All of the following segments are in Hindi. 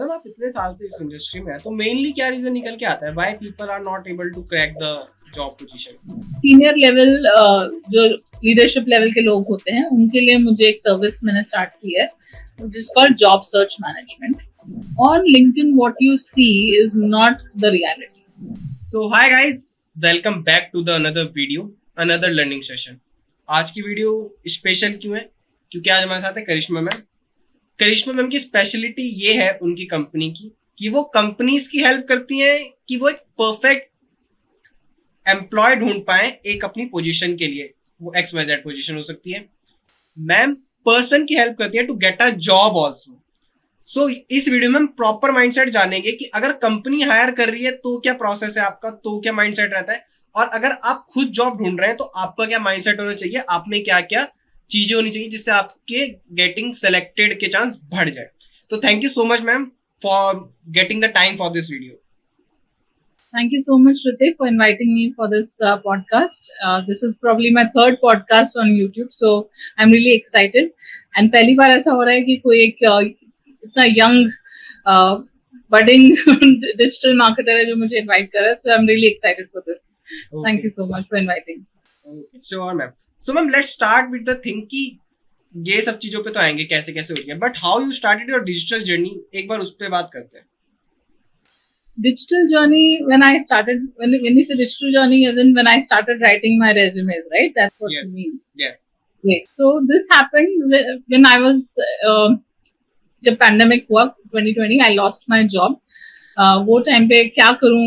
मैम आप इतने साल से इस इंडस्ट्री में है तो मेनली क्या रीजन निकल के आता है why people are not able to crack the job position? Senior level जो लीडरशिप लेवल के लोग होते हैं उनके लिए मुझे एक सर्विस मैंने स्टार्ट की है which is called job search management. On LinkedIn, what you see is not the reality. So hi guys, welcome back to the another video, another learning session. आज की वीडियो स्पेशल क्यों है? क्योंकि आज हमारे साथ है करिश्मा मैम। करिश्मा मैम की स्पेशलिटी ये है उनकी कंपनी की कि वो कंपनीज की हेल्प करती हैं कि वो एक परफेक्ट एम्प्लॉय ढूंढ पाए एक अपनी पोजीशन के लिए। वो XYZ पोजीशन हो सकती है। मैम पर्सन की हेल्प करती है to get a job also. So इस वीडियो में हम प्रॉपर माइंडसेट जानेंगे कि अगर कंपनी हायर कर रही है तो क्या प्रोसेस है आपका, तो क्या माइंडसेट रहता है, और अगर आप खुद जॉब ढूंढ रहे हैं तो आपका क्या माइंडसेट होना चाहिए, आप में क्या क्या चीजें होनी चाहिए जिससे आपके गेटिंग सेलेक्टेड के चांस बढ़ जाए। तो thank you so much ma'am for getting the time for this video. Thank you so much, Ritik, for inviting me for this podcast. This is probably my third podcast on YouTube, so I'm really excited. And पहली बार ऐसा हो रहा है कि कोई एक इतना young budding digital marketer है जो मुझे invite कर रहा है, so I'm really excited for this. Okay. Thank you so much for inviting. Okay, sure ma'am. So ma'am let's start with the thing कि ये सब चीजों पे तो आएंगे कैसे कैसे हो गया, but how you started your digital journey, एक बार उस पर बात करते हैं। Digital journey, when I started, when you say digital journey, as in when I started writing my resumes, right? That's what Yes. you mean. Yes. Great. So this happened when I was जब पैंडेमिक हुआ 2020, I lost my job. वो टाइम पे क्या करूं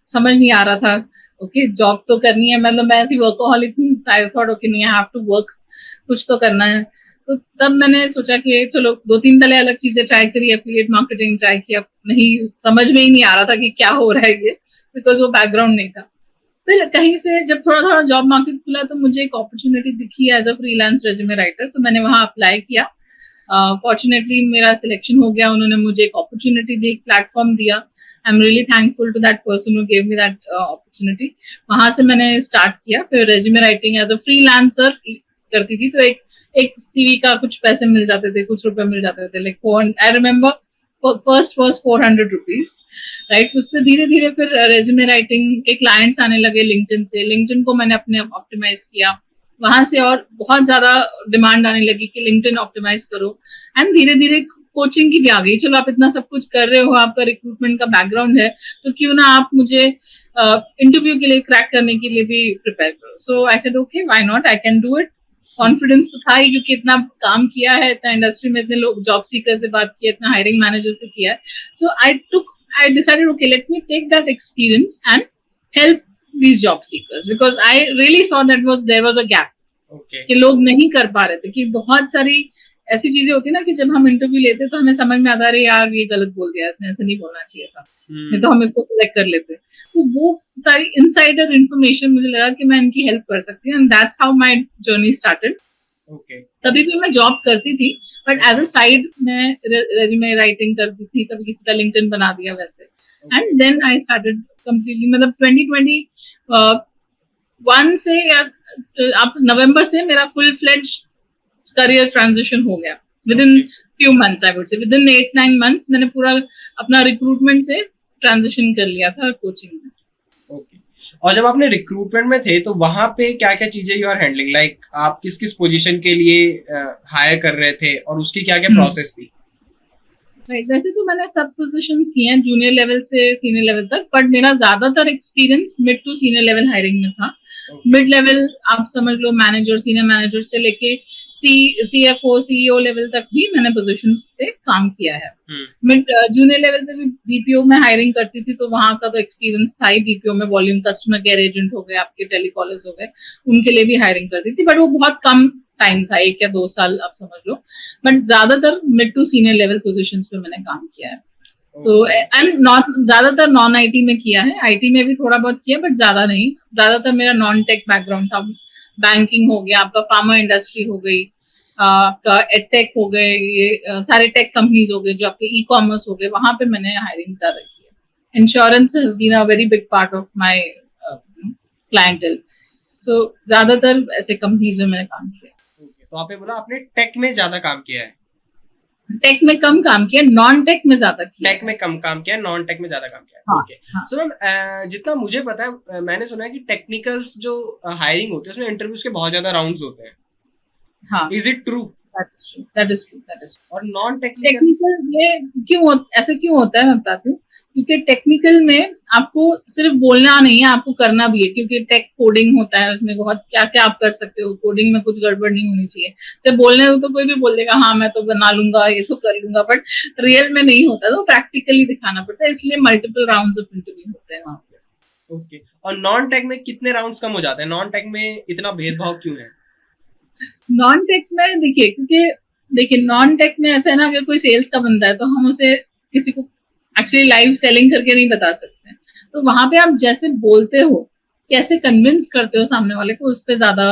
समझ नहीं आ रहा था। ओके जॉब तो करनी है, मतलब मैं ऐसी वर्कोहॉलिक थी, आई थॉट ओके नहीं, आई हैव टू वर्क, कुछ तो करना है। तो तब मैंने सोचा कि चलो 2-3 पहले अलग चीजें ट्राई करी, एफिलिएट मार्केटिंग ट्राई किया, नहीं समझ में ही नहीं आ रहा था कि क्या हो रहा है ये, बिकॉज वो बैकग्राउंड नहीं था। फिर कहीं से जब थोड़ा थोड़ा जॉब मार्केट खुला तो मुझे एक अपॉर्चुनिटी दिखी as a freelance resume writer, तो मैंने वहां अप्लाई किया। फॉर्चुनेटली मेरा सिलेक्शन हो गया, उन्होंने मुझे एक अपॉर्चुनिटी दी, एक प्लेटफॉर्म दिया। I am really thankful to that person who gave me that opportunity. वहां से मैंने स्टार्ट किया, फिर resume writing as a freelancer करती थी, तो एक सीवी का कुछ पैसे मिल जाते थे, कुछ रुपए मिल जाते थे, like I remember first was 400 rupees, right. उससे धीरे धीरे फिर रेज्यूमे राइटिंग के क्लाइंट्स आने लगे लिंक्डइन से। लिंक्डइन को मैंने अपने ऑप्टिमाइज किया, वहां से और बहुत ज्यादा डिमांड आने लगी कि लिंक्डइन ऑप्टिमाइज करो। एंड धीरे धीरे कोचिंग की भी आ गई, चलो आप इतना सब कुछ कर रहे हो, आपका रिक्रूटमेंट का बैकग्राउंड है, तो क्यों ना आप मुझे इंटरव्यू के लिए क्रैक करने के लिए भी प्रिपेयर करो। So I said okay why not, I can do it. Confidence तो था ही, क्योंकि इतना काम किया है, इतना इंडस्ट्री में इतने लोग जॉब सीकर से बात किया, इतना हायरिंग मैनेजर से किया है। सो I decided, okay, let me take that experience and help these job seekers, because I really saw that there was a gap. Okay. कि लोग नहीं कर पा रहे थे, कि बहुत सारी ऐसी चीजें होती ना कि जब हम इंटरव्यू लेते तो हमें समझ में आता है यार ये गलत बोल दिया, इसने ऐसे नहीं बोलना चाहिए था, नहीं तो हम इसको सिलेक्ट कर लेते। तो वो सारी इनसाइडर इन्फॉर्मेशन मुझे लगा कि मैं इनकी हेल्प कर सकती हूँ, and that's how my journey started. तभी भी मैं जॉब करती थी, बट एज अ साइड मैं रेज्यूमे राइटिंग करती थी, कभी किसी का लिंक्डइन बना दिया वैसे। And then I started completely, मतलब 2021 से या आप नवंबर से मेरा फुल फ्लेज करियर ट्रांजिशन हो गया। With in few months, I would say with in 8-9 months मैंने पूरा अपना रिक्रूटमेंट से ट्रांजिशन कर लिया था कोचिंग में। ओके। और जब आपने रिक्रूटमेंट में थे तो वहां पे क्या क्या चीजें यू आर हैंडलिंग, लाइक आप किस किस पोजीशन के लिए हायर कर रहे थे और उसकी क्या क्या प्रोसेस थी? वैसे तो मैंने सब पोजीशंस किए हैं, जूनियर लेवल से सीनियर लेवल तक, बट मेरा ज्यादातर experience mid to senior level hiring में था। मिड लेवल आप समझ लो मैनेजर, सीनियर मैनेजर से लेके CFO CEO लेवल तक भी मैंने पोजीशंस पे काम किया है। मिड जूनियर लेवल पे भी BPO में हायरिंग करती थी, तो वहां का तो एक्सपीरियंस था ही। BPO में वॉल्यूम कस्टमर केयर एजेंट हो गए, आपके टेलीकॉलर्स हो गए, उनके लिए भी हायरिंग करती थी, बट वो बहुत कम टाइम था, 1 या 2 साल आप समझ लो। बट ज्यादातर mid to senior level positions पे मैंने काम किया है। तो एंड ज्यादातर नॉन IT में किया है, IT में भी थोड़ा बहुत किया बट ज्यादा नहीं। ज्यादातर मेरा नॉन टेक बैकग्राउंड था, बैंकिंग हो गया, आपका फार्मा इंडस्ट्री हो गई, आपका एडटेक हो गए, ये सारे टेक कंपनीज हो गए, जो आपके ई-कॉमर्स हो गए, वहां पे मैंने हायरिंग ज्यादा की है। Insurance has been a very big part of my clientele, so ज्यादातर ऐसे कंपनीज में मैंने काम किया। तो आपने बोला आपने टेक में ज्यादा काम किया है। टेक में कम काम किया, नॉन टेक में ज्यादा किया। टेक में कम काम किया, नॉन टेक में ज्यादा काम किया। हाँ, ओके, हाँ, सो मैम जितना मुझे पता है, मैंने सुना है कि टेक्निकल्स जो हायरिंग होती है उसमें इंटरव्यूज के बहुत ज्यादा राउंड्स होते हैं। हाँ, is it true? That is true. और नॉन टेक्निकल? टेक्निकल ये ऐसे क्यों होता है मैं बताती हूँ। क्योंकि टेक्निकल में आपको सिर्फ बोलना नहीं है, आपको करना भी है, क्योंकि टेक कोडिंग होता है, उसमें बहुत क्या क्या आप कर सकते हो। कोडिंग में कुछ गड़बड़ नहीं होनी चाहिए। सिर्फ बोलने को तो कोई भी बोल देगा हाँ मैं तो बना लूंगा, ये तो कर लूंगा, बट रियल में नहीं होता, तो प्रैक्टिकली दिखाना पड़ता है, इसलिए मल्टीपल राउंड्स ऑफ इंटरव्यू होते हैं वहाँ पे। ओके, और नॉन टेक में कितने राउंड्स कम हो जाते हैं? नॉन टेक में इतना भेदभाव क्यों है? नॉन टेक में देखिए नॉन टेक में ऐसा है ना, अगर कोई सेल्स का बंदा है तो हम उसे किसी को एक्चुअली लाइव सेलिंग करके नहीं बता सकते। तो वहां पे आप जैसे बोलते हो, कैसे कन्विंस करते हो सामने वाले को, उस पर ज्यादा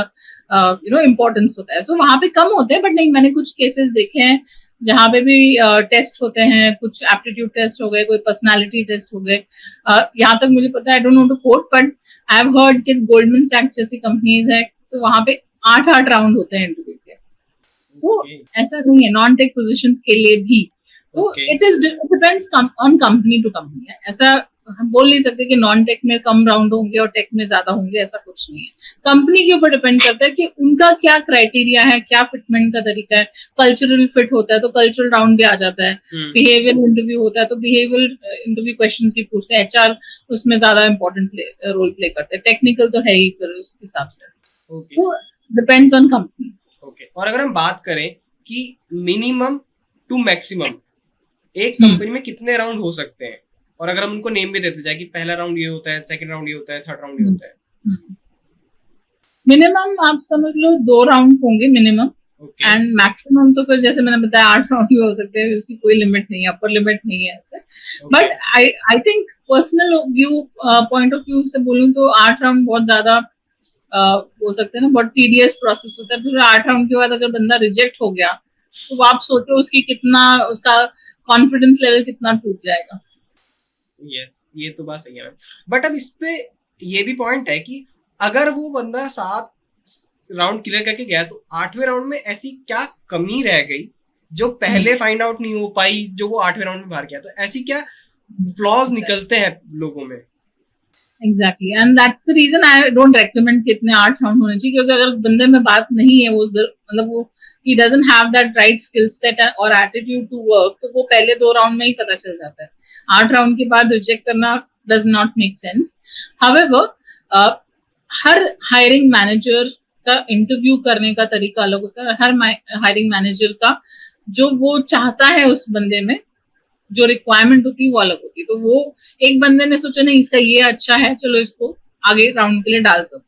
इम्पोर्टेंस होता है। सो वहां पे कम होते हैं, बट नहीं, मैंने कुछ केसेस देखे हैं जहाँ पे भी टेस्ट होते हैं, कुछ एप्टीट्यूड टेस्ट हो गए, कोई पर्सनालिटी टेस्ट हो गए। यहाँ तक मुझे पता है, I don't know to quote, but I have heard कि गोल्डमैन सैक्स जैसी कंपनीज है तो वहां पे 8 राउंड होते हैं इंटरव्यू के। तो ऐसा नहीं है नॉन टेक पोजीशंस के लिए भी। तो it is depends on company to company. ऐसा हम बोल नहीं सकते कि नॉन टेक में कम राउंड होंगे और टेक में ज्यादा होंगे, ऐसा कुछ नहीं है। कंपनी के ऊपर डिपेंड करता है कि उनका क्या क्राइटेरिया है, क्या फिटमेंट का तरीका है। कल्चरल फिट होता है तो कल्चरल राउंड भी आ जाता है। बिहेवियर इंटरव्यू होता है तो बिहेवियर इंटरव्यू क्वेश्चन भी पूछते हैं। एचआर उसमें ज्यादा इंपॉर्टेंट रोल प्ले करते हैं। टेक्निकल तो है ही फिर उस हिसाब से। तो डिपेंड्स ऑन कंपनी। ओके, और अगर हम बात करें कि मिनिमम टू मैक्सिमम एक कंपनी में कितने राउंड हो सकते हैं, और अगर हम उनको नेम भी देते जाए कि पहला राउंड ये होता है, सेकंड राउंड ये होता है, थर्ड राउंड ये होता है। मिनिमम आप समझ लो 2 राउंड होंगे मिनिमम। एंड मैक्सिमम तो फिर जैसे मैंने बताया 8 राउंड भी हो सकते हैं, उसकी कोई लिमिट नहीं है, अपर लिमिट नहीं है ऐसे। But I think personal view point of view से बोलूं तो 8 राउंड बहुत ज्यादा बोल सकते हैं ना, बहुत टीडियस प्रोसेस होता है। फिर 8 राउंड के बाद अगर बंदा रिजेक्ट हो गया तो आप सोचो उसका कॉन्फिडेंस लेवल कितना टूट जाएगा। यस, ये तो बात सही है। बट अब इस पे ये भी पॉइंट है कि अगर वो बंदा 7 राउंड क्लियर करके गया तो 8वें राउंड में ऐसी क्या कमी रह गई जो पहले फाइंड आउट नहीं हो पाई, जो वो 8वें राउंड में बाहर गया? तो ऐसी क्या फ्लॉज निकलते हैं लोगों में? Exactly, and that's the reason I don't recommend कि इतने 8 राउंड होने चाहिए। क्योंकि अगर बंदे में बात नहीं है, वो मतलब वो he doesn't have that right skill set और attitude to work, तो वो पहले 2 राउंड में ही पता चल जाता है। 8 राउंड के बाद रिजेक्ट करना does not make sense. However, her hiring manager का इंटरव्यू करने का तरीका अलग होता है। हर हायरिंग मैनेजर का जो वो चाहता है उस बंदे में, जो रिक्वायरमेंट होती है वो अलग होती है। तो वो एक बंदे ने सोचा नहीं इसका ये अच्छा है, चलो इसको आगे राउंड के लिए डाल सकते हैं।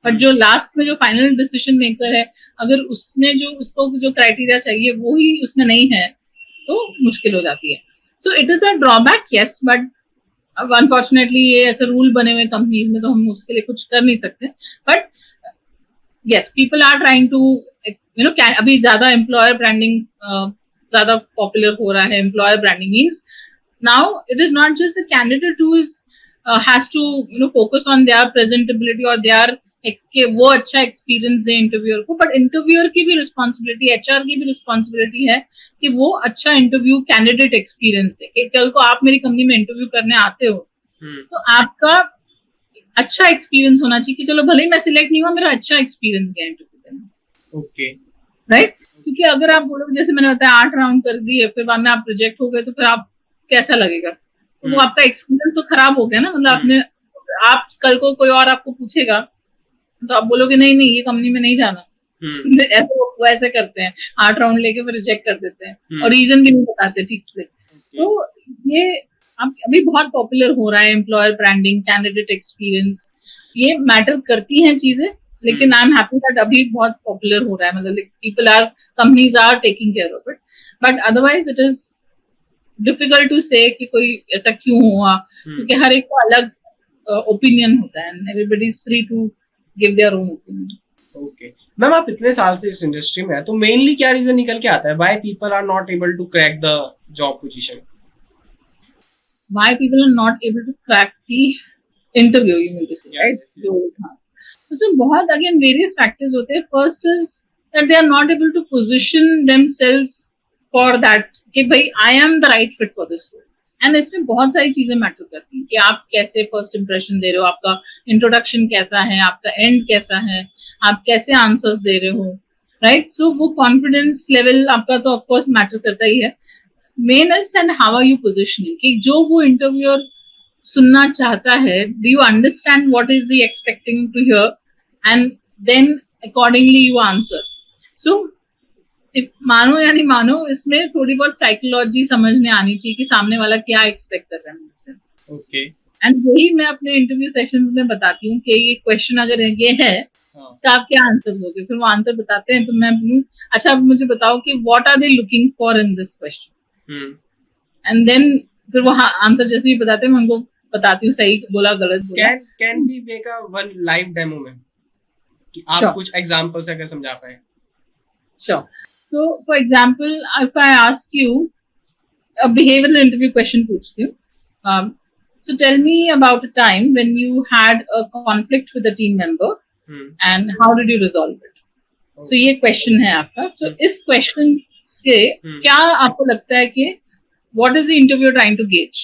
बट जो लास्ट में जो फाइनल डिसीजन मेकर है, अगर उसमें जो उसको जो क्राइटेरिया चाहिए वो ही उसमें नहीं है तो मुश्किल हो जाती है। सो it is a drawback, yes, but अब अनफॉर्चुनेटली ये ऐसे रूल बने हुए कंपनीज में तो हम उसके लिए कुछ कर नहीं सकते। But yes, people are trying to अभी ज्यादा एम्प्लॉयर ब्रांडिंग ज्यादा पॉपुलर हो रहा है। Employer branding means now it is not just the candidate who is has to focus on their presentability और देयर कि वो अच्छा एक्सपीरियंस दे इंटरव्यूअर को, बट इंटरव्यूअर की भी रिस्पॉन्सिबिलिटी, एचआर की भी रिस्पॉन्सिबिलिटी है कि वो अच्छा इंटरव्यू कैंडिडेट एक्सपीरियंस दे। कि कल को आप मेरी कंपनी में इंटरव्यू करने आते हो तो आपका अच्छा एक्सपीरियंस होना चाहिए कि चलो भले ही मैं सिलेक्ट नहीं हुआ, मेरा अच्छा एक्सपीरियंस गया इंटरव्यू में। ओके, राइट, क्योंकि अगर आप बोलोगे जैसे मैंने बताया 8 राउंड कर दिए, फिर बाद में आप रिजेक्ट हो गए, तो फिर आप कैसा लगेगा? तो वो आपका एक्सपीरियंस तो खराब हो गया ना। मतलब आपने, आप कल को कोई और आपको पूछेगा तो आप बोलोगे नहीं नहीं ये कंपनी में नहीं जाना। ऐसे वो ऐसे करते हैं, 8 राउंड लेके फिर रिजेक्ट कर देते हैं और रीजन भी नहीं बताते ठीक से। तो ये अभी बहुत पॉपुलर हो रहा है एम्प्लॉयर ब्रांडिंग, कैंडिडेट एक्सपीरियंस, ये मैटर करती हैं चीजें। लेकिन आई एम हैप्पी दैट अभी बहुत पॉपुलर हो रहा है, मतलब people are, companies are taking care of it. But otherwise it is difficult to say कि कोई ऐसा क्यों हुआ, क्योंकि हर एक को अलग ओपिनियन होता है and everybody is free to give their own opinion. Okay ma'am, आप इतने साल से इस इंडस्ट्री में है तो मेनली क्या रीजन निकल के आता है why people are not able to crack the job position? Why people are not able to crack the interview, you mean to say, right? उसमें बहुत अगेन वेरियस फैक्टर्स होते हैं। First is that they are not able to position themselves for that कि भाई I am the right fit for this role. And इसमें बहुत सारी चीजें मैटर करती हैं कि आप कैसे फर्स्ट इंप्रेशन दे रहे हो, आपका इंट्रोडक्शन कैसा है, आपका एंड कैसा है, आप कैसे आंसर्स दे रहे हो, राइट. सो वो कॉन्फिडेंस लेवल आपका तो ऑफकोर्स मैटर करता ही है. Main is and how are you positioning, कि जो वो इंटरव्यूअर सुनना चाहता है, do you understand what is he expecting to hear, and then accordingly you answer. So मानो या नहीं मानो, इसमें थोड़ी बहुत साइकोलॉजी समझने आनी चाहिए कि सामने वाला क्या एक्सपेक्ट कर रहा है मुझसे. ओके. एंड वही मैं अपने इंटरव्यू सेशंस में बताती हूँ कि ये क्वेश्चन अगर ये है, इसका आप क्या आंसर दोगे. फिर वो आंसर बताते हैं तो मैं बोलूँ, अच्छा अब मुझे बताओ कि what are they looking for in this question. And then फिर वो आंसर जैसे भी बताते हैं मैं उनको बताती हूँ सही बोला गलत बोला. Can be make a one live demo में कि आप कुछ एग्जांपल्स अगर समझा पाए. Sure. So, for example, if I ask you a behavioral interview question, पूछती हूँ. So tell me about a time when you had a conflict with a team member and how did you resolve it? So ये question है आपका. So इस question से क्या आपको लगता है कि what is the interviewer trying to gauge?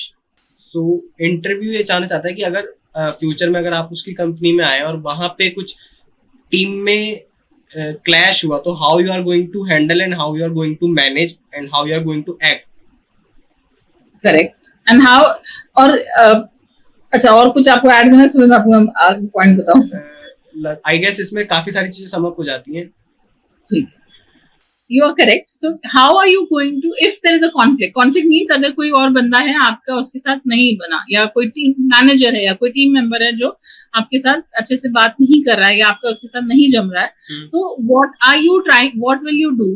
So interview ये जानना चाहता है कि अगर फ्यूचर में अगर आप उसकी कंपनी में आए और वहां पे कुछ टीम में क्लैश हुआ, तो how you are going to handle and how you are going to manage and how you are going to act. Correct. And how और अच्छा और कुछ आपको ऐड करना है तो मैं आपको आगे पॉइंट बताऊं. आई गेस इसमें काफी सारी चीजें समझ हो जाती हैं. ठीक. You are correct. So how are you going to, if there is a conflict? Conflict means अगर कोई और बंदा है आपका उसके साथ नहीं बना, या कोई टीम मैनेजर है या कोई टीम मेंबर है जो आपके साथ अच्छे से बात नहीं कर रहा है या आपका उसके साथ नहीं जम रहा है, तो what will you do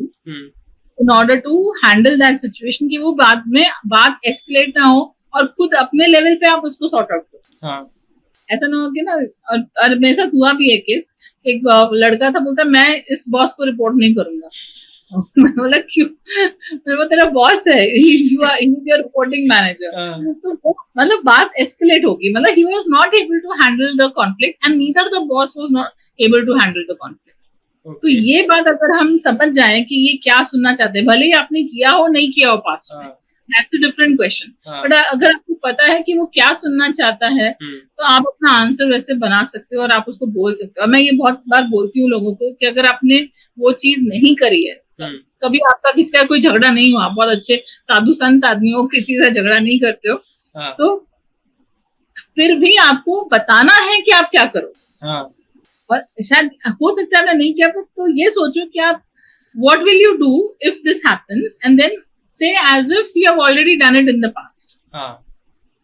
in order to handle that situation कि वो बाद में बात एस्केलेट ना हो और खुद अपने लेवल पे आप उसको सॉर्ट आउट करो. हाँ. ऐसा ना हो कि ना, और मेरे साथ हुआ भी है केस. एक लड़का था, बोलता मैं इस बॉस को रिपोर्ट नहीं करूंगा. मैं बोला क्यों? वो तेरा बॉस है, you are your reporting manager. तो मतलब बात एस्केलेट होगी. मतलब he was not able to handle the conflict and neither the boss was not able to handle the conflict. तो ये बात अगर हम समझ जाएं कि ये क्या सुनना चाहते हैं, भले ही आपने किया हो नहीं किया हो पास्ट में, that's a different question. But अगर आपको पता है कि वो क्या सुनना चाहता है, तो आप अपना आंसर वैसे बना सकते हो और आप उसको बोल सकते हो. मैं ये बहुत बार बोलती हूँ लोगों को कि अगर आपने वो चीज नहीं करी है, कभी आपका किसी का कोई झगड़ा नहीं हुआ, बहुत अच्छे साधु संत आदमी हो, किसी से झगड़ा नहीं करते हो, तो फिर भी आपको बताना है कि आप क्या करो. और शायद हो सकता है आपने नहीं किया, तो ये सोचो कि आप what will you do if this happens, and then say as if you have already done it in the past.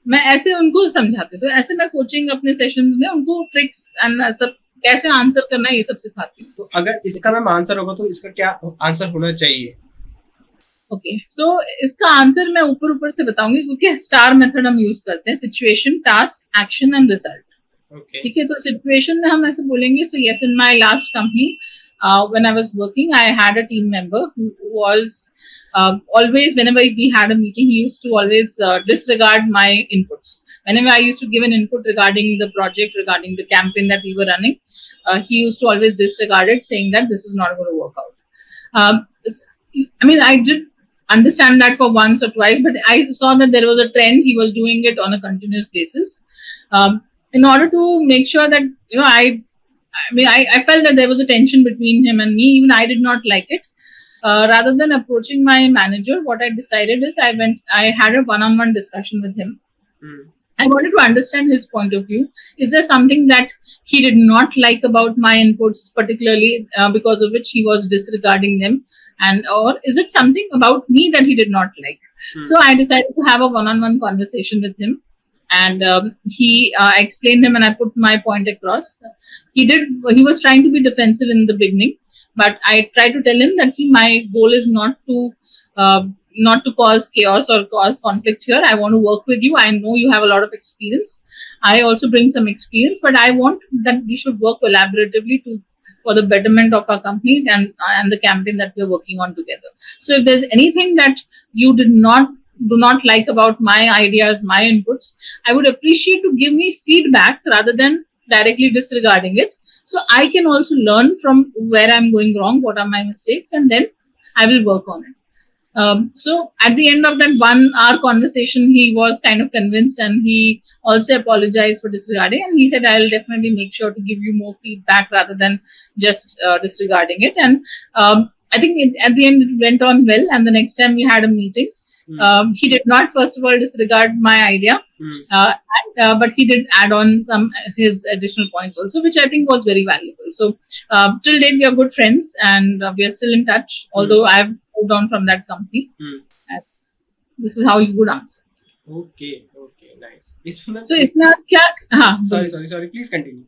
मैं ऐसे उनको समझाती हूँ. तो ऐसे मैं कोचिंग अपने सेशंस में उनको ट्रिक्स एंड सब कैसे आंसर करना है ये सब सिखाती हूँ. तो अगर इसका मैम आंसर होगा तो इसका क्या आंसर होना चाहिए? ओके. सो इसका आंसर मैं ऊपर से बताऊंगी क्योंकि स्टार मेथड हम यूज करते हैं. Situation, task, action and result. ठीक है. तो सिचुएशन में हम ऐसे बोलेंगे. So yes, in my last company when I was working, I had a team member who was always, whenever we had a meeting, he used to always disregard my inputs. Whenever I used to give an input regarding the project, regarding the campaign that we were running, he used to always disregard it, saying that this is not going to work out. I mean, I did understand that for once or twice, but I saw that there was a trend. He was doing it on a continuous basis. In order to make sure that, you know, I felt that there was a tension between him and me. Even I did not like it. Rather than approaching my manager, what I decided is I had a one-on-one discussion with him. I wanted to understand his point of view. Is there something that he did not like about my inputs, particularly because of which he was disregarding them? Or is it something about me that he did not like? So I decided to have a one-on-one conversation with him. And he explained him and I put my point across. He was trying to be defensive in the beginning, but I tried to tell him that, see, my goal is not to cause chaos or cause conflict here. I want to work with you. I know you have a lot of experience. I also bring some experience, but I want that we should work collaboratively for the betterment of our company and the campaign that we're working on together. So if there's anything that you do not like about my ideas, my inputs, I would appreciate to give me feedback rather than directly disregarding it. So I can also learn from where I'm going wrong, what are my mistakes, and then I will work on it. So at the end of that 1 hour conversation, he was kind of convinced, and he also apologized for disregarding, and he said, I'll definitely make sure to give you more feedback rather than just disregarding it. And I think at the end it went on well, and the next time we had a meeting, he did not first of all disregard my idea, but he did add on some his additional points also, which I think was very valuable. So till date we are good friends, and we are still in touch, although I've moved on from that company. And this is how you would answer. Okay okay nice. इसमें So इसमें आप क्या, हाँ सॉरी प्लीज कंटिन्यू।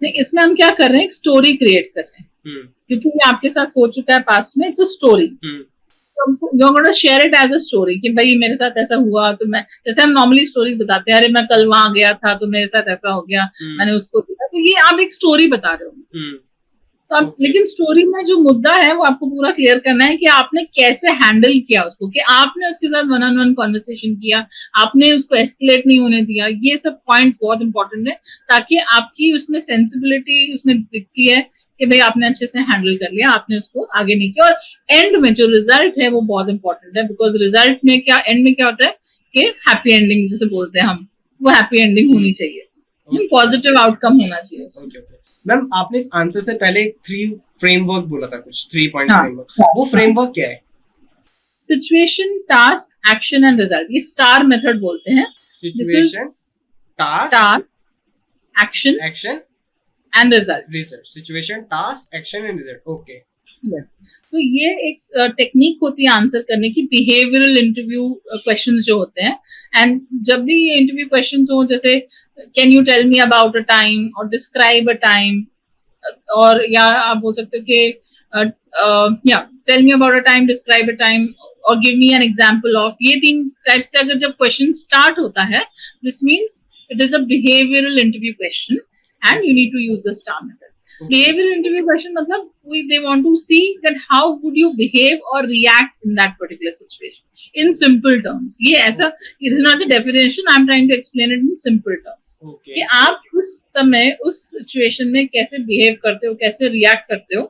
नहीं, इसमें हम क्या कर रहे हैं, एक स्टोरी क्रिएट कर रहे हैं, क्योंकि ये आपके साथ हो चुका है पास्ट में। It's a story, you're going to share it as a story कि भाई मेरे साथ ऐसा हुआ, तो मैं, जैसे हम नॉर्मली स्टोरीज बताते हैं, अरे मैं कल वहां गया था तो मेरे साथ ऐसा हो गया, मैंने उसको देखा, तो ये आप एक स्टोरी बता रहे हो। तो आप लेकिन स्टोरी में जो मुद्दा है वो आपको पूरा क्लियर करना है कि आपने कैसे हैंडल किया उसको, कि आपने उसके साथ 1-on-1 कॉन्वर्सेशन किया, आपने उसको एस्केलेट नहीं होने दिया। ये सब पॉइंट्स बहुत इंपॉर्टेंट है, ताकि आपकी उसमें सेंसिबिलिटी उसमें दिखती है कि भाई आपने अच्छे से हैंडल कर लिया, आपने उसको आगे नहीं किया। और एंड में जो रिजल्ट है वो बहुत इंपॉर्टेंट है, बिकॉज रिजल्ट में क्या, एंड में क्या होता है कि हैप्पी एंडिंग जिसे बोलते हैं हम, वो हैप्पी एंडिंग होनी चाहिए, पॉजिटिव आउटकम होना चाहिए। मैम आपने इस आंसर से पहले 3 फ्रेमवर्क बोला था, कुछ 3 पॉइंट फ्रेमवर्क, वो फ्रेमवर्क क्या है? Situation, task, action and result, ये स्टार मेथड बोलते हैं। Situation, task, action and result. Situation, task, action and result. Okay yes, तो ये एक टेक्निक होती है आंसर करने की, बिहेवियरल इंटरव्यू क्वेश्चंस जो होते हैं। एंड जब भी ये इंटरव्यू क्वेश्चंस हो, जैसे can you tell me about a time, और डिस्क्राइब अ टाइम, और या आप बोल सकते हो कि या tell me about a time, describe a time, और give me an example of, ये 3 टाइप से अगर जब क्वेश्चन स्टार्ट होता है, this means it is a behavioural interview question and you need to use the STAR method. Behavioral interview question matlab they want to see that how would you behave or react in that particular situation in simple terms. ये ऐसा, it is not the definition, I am trying to explain it in simple terms. कि आप उस समय उस situation में कैसे behave करते हो, कैसे react करते हो,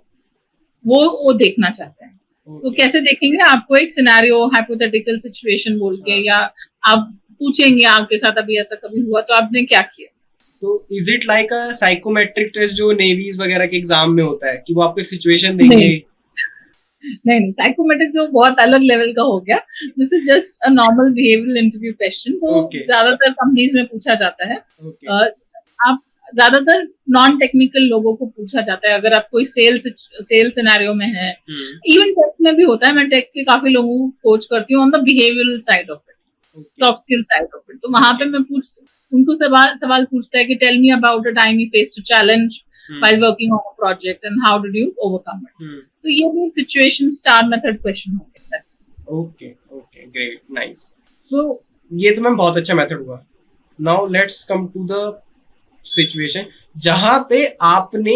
वो देखना चाहते हैं। तो कैसे देखेंगे, आपको एक सिनेरियो, hypothetical situation बोल के, या आप पूछेंगे आपके साथ अभी ऐसा कभी हुआ तो आपने क्या किया। तो is it like a psychometric test जो नेवीज वगैरह के एग्जाम में होता है, कि वो आपको एक सिचुएशन देंगे? नहीं, साइकोमेट्रिक तो बहुत अलग लेवल का हो गया। This is just a normal behavioural interview question, तो ज्यादातर कंपनीज में पूछा जाता है। आप ज्यादातर नॉन टेक्निकल लोगों को पूछा जाता है, अगर आप कोई सेल सिनेरियो में है, इवन टेक में भी होता है। मैं टेक के काफी लोगों को कोच करती हूँ on the behavioural side of it, soft skill side of it. तो वहां पे मैं उनको सवाल पूछता है कि tell me about a time you faced a challenge while working on a project and how did you overcome it. तो ये भी सिचुएशन स्टार मेथड क्वेश्चन हो गया। Okay okay, great, nice. So ये तो मैम बहुत अच्छा मेथड हुआ। Now let's come to the situation जहां पे आपने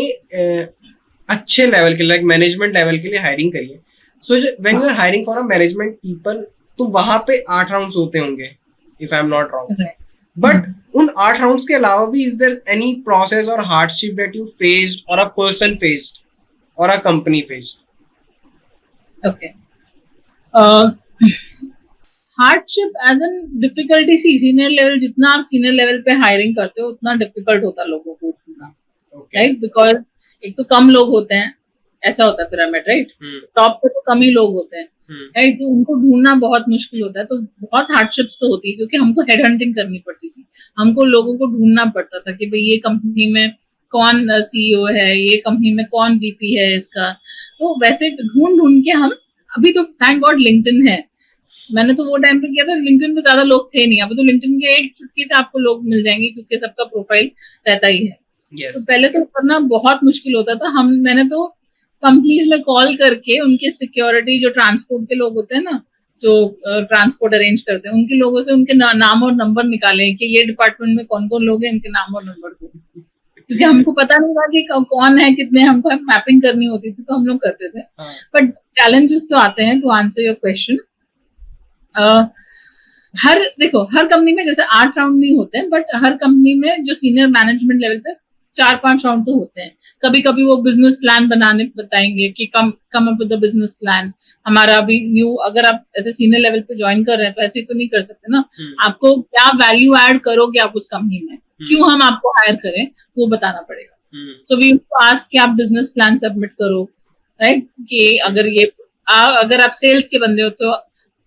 अच्छे लेवल के, लाइक मैनेजमेंट लेवल के लिए हायरिंग करी है। So when you are hiring for a management people, तो वहां पे 8 राउंड्स होते होंगे, if I am not wrong. But उन 8 राउंड्स के अलावा भी इज देयर एनी प्रोसेस और हार्डशिप दैट यू फेस्ड, और अ पर्सन फेस्ड, और a company faced? Okay, hardship as an difficulty, senior level, जितना आप सीनियर लेवल पे हायरिंग करते हो उतना डिफिकल्ट होता है लोगों को ढूंढना, राइट? बिकॉज एक तो कम लोग होते हैं, ऐसा होता है पिरामिड, राइट? टॉप पे तो कम ही लोग होते हैं, राइट? तो उनको ढूंढना बहुत मुश्किल होता है। तो बहुत हार्डशिप्स तो होती है, क्योंकि हमको हेड हंटिंग करनी पड़ती थी, हमको लोगों को ढूंढना पड़ता था कि भाई ये कंपनी में कौन सीईओ है, ये कंपनी में कौन वीपी है इसका। तो वैसे ढूंढ के हम, अभी तो थैंक गॉड लिंक्डइन है, मैंने तो वो टाइम पे किया था, लिंक्डइन पे ज्यादा लोग थे नहीं। अभी तो लिंक्डइन के एक चुटकी से आपको लोग मिल जाएंगे, क्योंकि सबका प्रोफाइल रहता ही है। तो पहले तो करना बहुत मुश्किल होता था। मैंने तो कंपनीज में कॉल करके उनके सिक्योरिटी, जो ट्रांसपोर्ट के लोग होते हैं ना, जो ट्रांसपोर्ट अरेंज करते हैं, उनके लोगों से उनके नाम और नंबर निकाले कि ये डिपार्टमेंट में कौन कौन लोग हैं, इनके नाम और नंबर दो, क्योंकि हमको पता नहीं था कि कौन है, कितने, हमको मैपिंग करनी होती थी, तो हम लोग करते थे। बट चैलेंजेस तो आते हैं, टू आंसर योर क्वेश्चन। हर कंपनी में जैसे 8 राउंड नहीं होते हैं, बट हर कंपनी में जो सीनियर मैनेजमेंट लेवल पे 4-5 राउंड तो होते हैं। कभी कभी वो बिजनेस प्लान बनाने बताएंगे कि come up with the business plan. हमारा अभी न्यू, अगर आप ऐसे सीनियर लेवल पे ज्वाइन कर रहे हैं तो ऐसे तो नहीं कर सकते ना। आपको क्या वैल्यू ऐड करोगे आप उस कंपनी में, क्यों हम आपको हायर करें, वो बताना पड़ेगा। सो वी आस्क कि आप बिजनेस प्लान सबमिट करो, राइट। कि अगर आप सेल्स के बंदे हो तो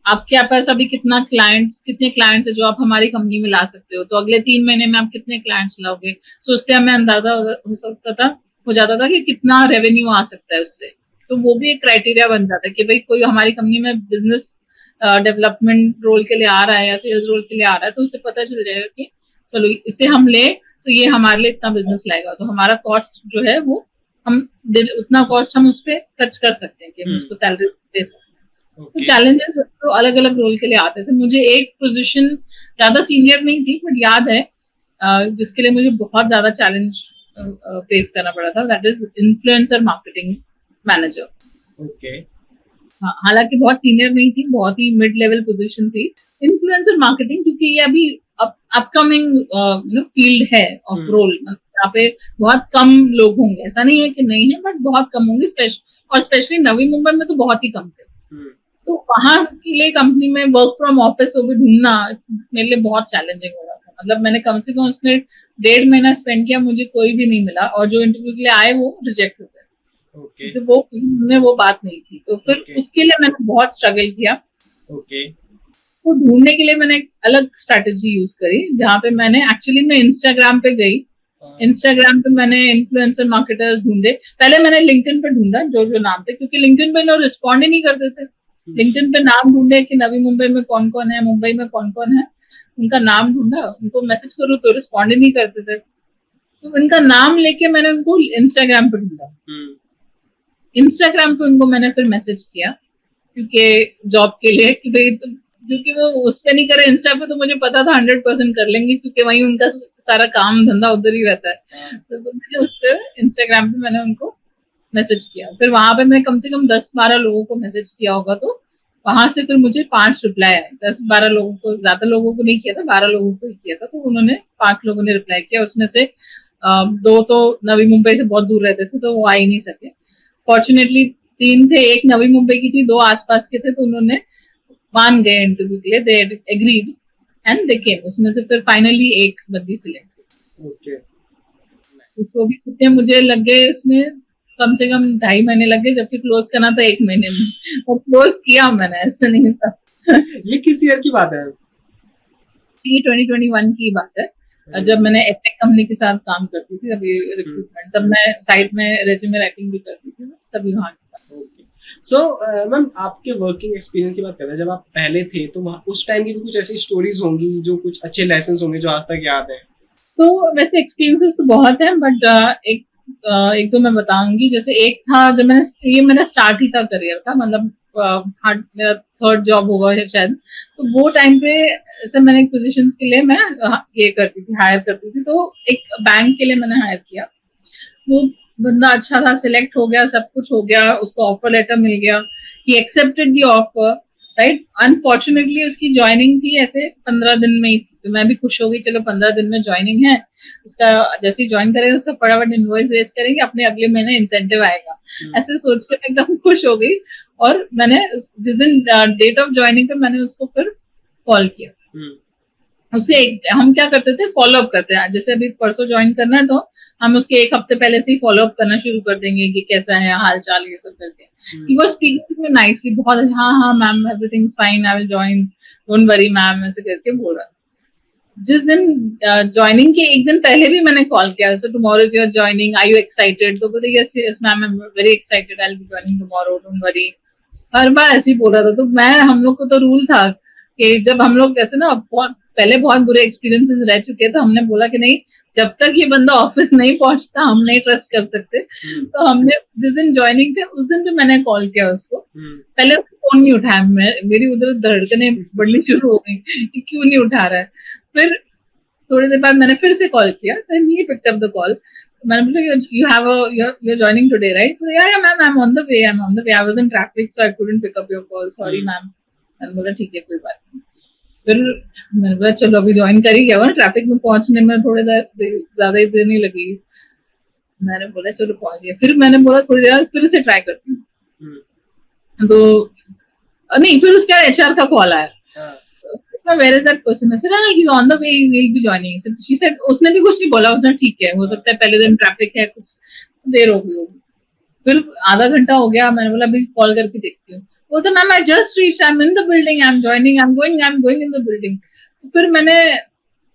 आपके पास अभी कितने क्लाइंट्स है जो आप हमारी कंपनी में ला सकते हो, तो अगले 3 महीने में आप कितने क्लाइंट्स लाओगे। सो उससे हमें अंदाजा हो जाता था कि कितना रेवेन्यू आ सकता है उससे। तो वो भी एक क्राइटेरिया बन जाता है कि भाई कोई हमारी कंपनी में बिजनेस डेवलपमेंट रोल के लिए आ रहा है या सेल्स रोल के लिए आ रहा है, तो उसे पता चल जाएगा कि चलो इसे हम ले तो ये हमारे लिए इतना बिजनेस लाएगा, तो हमारा कॉस्ट जो है वो हम उतना कॉस्ट हम उस पर खर्च कर सकते हैं कि हम उसको सैलरी दे सकते हैं। तो चैलेंजेस तो अलग अलग रोल के लिए आते थे। मुझे एक पोजीशन ज्यादा सीनियर नहीं थी बट याद है जिसके लिए मुझे बहुत ज्यादा चैलेंज फेस करना पड़ा था, that is influencer marketing manager. Okay. हालांकि बहुत सीनियर नहीं थी, बहुत ही मिड लेवल पोजीशन थी इन्फ्लुएंसर मार्केटिंग, क्योंकि ये अभी अपकमिंग फील्ड है ऑफ रोल। यहाँ पे बहुत कम लोग होंगे, ऐसा नहीं है कि नहीं है बट बहुत कम होंगे, और स्पेशली नवी मुंबई में तो बहुत ही कम थे। तो वहां के लिए कंपनी में वर्क फ्रॉम ऑफिस वो भी ढूंढना मेरे लिए बहुत चैलेंजिंग हो रहा था। मतलब मैंने कम से कम उसमें 1.5 महीना स्पेंड किया, मुझे कोई भी नहीं मिला, और जो इंटरव्यू के लिए आए वो रिजेक्ट हो गए। तो वो बात नहीं थी, तो फिर उसके लिए मैंने बहुत स्ट्रगल किया। तो ढूंढने के लिए मैंने एक अलग स्ट्रेटेजी यूज करी, जहाँ पे मैंने एक्चुअली मैं इंस्टाग्राम पे गई। इंस्टाग्राम पे मैंने इन्फ्लुएंसर मार्केटर्स ढूंढे। पहले मैंने लिंक्डइन पे ढूंढा जो नाम थे, क्योंकि लिंक्डइन पे लोग रिस्पॉन्ड ही नहीं करते थे। लिंक्डइन पे नाम ढूंढे कि नवी मुंबई में कौन कौन है, मुंबई में कौन कौन है, उनका नाम ढूंढा, उनको मैसेज करूँ तो रिस्पॉन्ड ही नहीं करते थे। तो उनका नाम लेके मैंने उनको इंस्टाग्राम पे ढूंढा। इंस्टाग्राम पे उनको मैंने फिर मैसेज किया, क्योंकि जॉब के लिए, कि भाई क्योंकि वो उस पर नहीं करे इंस्टा पे, तो मुझे पता था 100% कर लेंगे, क्योंकि वही उनका सारा काम धंधा उधर ही रहता है। तो मैंने उस पर इंस्टाग्राम पे मैंने उनको मैसेज किया। फिर वहां पे मैं कम से कम 10-12 लोगों को मैसेज किया होगा, तो वहां से फिर मुझे 5 रिप्लाई आए। 10-12 लोगों को, ज्यादा लोगों को नहीं किया था, 12 लोगों को ही किया था। तो उन्होंने 5 लोगों ने रिप्लाई किया, उसमें से 2 तो नवी मुंबई से बहुत दूर रहते थे, तो वो आ ही नहीं सके। फॉर्चुनेटली 3 थे, एक नवी मुंबई की थी, 2 आसपास के थे, तो उन्होंने मान गए इंटरव्यू के लिए, दे एग्रीड एंड दे केम। उसमें से फिर फाइनली एक बंदी सिलेक्ट हुई। उसको भी कितने मुझे लग गए, उसमें कम से कम 2.5 महीने लग गए, जबकि क्लोज करना था 1 महीने में, और क्लोज किया मैंने, ऐसा नहीं था। ये किस ईयर की बात है? ये 2021 की बात है, जब मैंने एटेक कंपनी के साथ काम करती थी, अभी रिक्रूटमेंट, तब मैं साइट में रेज्यूमे राइटिंग भी करती थी, तभी वहाँ सो मैम, आपके वर्किंग एक्सपीरियंस की बात करते हैं, जब आप पहले थे तो वहाँ उस टाइम की भी कुछ ऐसी स्टोरीज होंगी जो कुछ अच्छे लेसन्स होंगे जो आज तक याद है? तो वैसे एक्सपीरियंसेस तो बहुत हैं, बट एक तो मैं बताऊंगी। जैसे एक था, जब मेरा स्टार्ट ही था करियर का, मतलब मेरा 3rd जॉब होगा शायद। तो वो टाइम पे ऐसे मैंने पोजीशंस के लिए मैं ये करती थी, हायर करती थी। तो एक बैंक के लिए मैंने हायर किया। वो बंदा अच्छा था, सिलेक्ट हो गया, सब कुछ हो गया, उसको ऑफर लेटर मिल गया, he accepted the offer, right. Unfortunately उसकी ज्वाइनिंग थी ऐसे 15 दिन में ही थी, तो मैं भी खुश हो गई, चलो 15 दिन में ज्वाइनिंग है, उसका जैसे ही ज्वाइन करेगा उसका फटाफट इनवॉइस रेज करेंगे, अपने अगले महीने इंसेंटिव आएगा, ऐसे सोच कर एकदम खुश हो गई। और मैंने जिस दिन डेट ऑफ ज्वाइनिंग पे मैंने उसको फिर कॉल किया। उसे हम क्या करते थे, फॉलो अप करते हैं। जैसे अभी परसों ज्वाइन करना है तो हम उसके 1 हफ्ते पहले से ही फॉलो अप करना शुरू कर देंगे कि कैसा है हाल चाल, ये सब करके। ही वाज स्पीकिंग नाइसली, बहुत हाँ ma'am everything is fine, I will join, don't worry ma'am, ऐसे करके बोल रहा। जिस दिन ज्वाइनिंग के 1 दिन पहले भी मैंने कॉल किया, so tomorrow is your joining, are you excited? तो बोलते yes yes ma'am, I am very excited, I will be joining tomorrow, don't worry. हर बार ऐसे ही बोल रहा था। तो हम लोग को तो रूल था कि जब हम लोग ऐसे ना पहले बहुत बुरे एक्सपीरियंसेस रह चुके, तो हमने बोला कि नहीं, जब तक ये बंदा ऑफिस नहीं पहुंचता हम नहीं ट्रस्ट कर सकते। तो हमने जिस दिन ज्वाइनिंग थे उस दिन भी मैंने कॉल किया उसको। पहले फोन नहीं उठाया, मेरी उधर धड़कने बढ़नी शुरू हो गई कि क्यों नहीं उठा रहा है। फिर थोड़ी देर बाद मैंने फिर से कॉल किया, then he picked up the call. मैंने बोला you're joining today, right? So, yeah ma'am, I'm on the way, I was in traffic so I couldn't pick up your call, sorry ma'am। मैंने बोला ठीक है, कोई बात नहीं। फिर मैंने बोला चलो अभी ज्वाइन कर ही गया, ट्रैफिक में पहुंचने में थोड़ी देर ज्यादा ही देर नहीं लगी। मैंने बोला चलो कॉल किया, फिर मैंने बोला थोड़ी देर फिर से ट्राई करती हूँ। हम्म, तो नहीं, फिर उसके बाद एचआर का कॉल आया, हाँ, where is that person, I said he is on the way, he will be joining. She said, उसने भी कुछ नहीं बोला, उसने ठीक है, हो सकता है पहले दिन ट्रैफिक है, कुछ देर हो गई होगी। फिर आधा घंटा हो गया, मैंने बोला अभी कॉल करके देखती हूँ। बोलते ma'am I just reach, I am in the building, I am joining, I am going in the building. फिर मैंने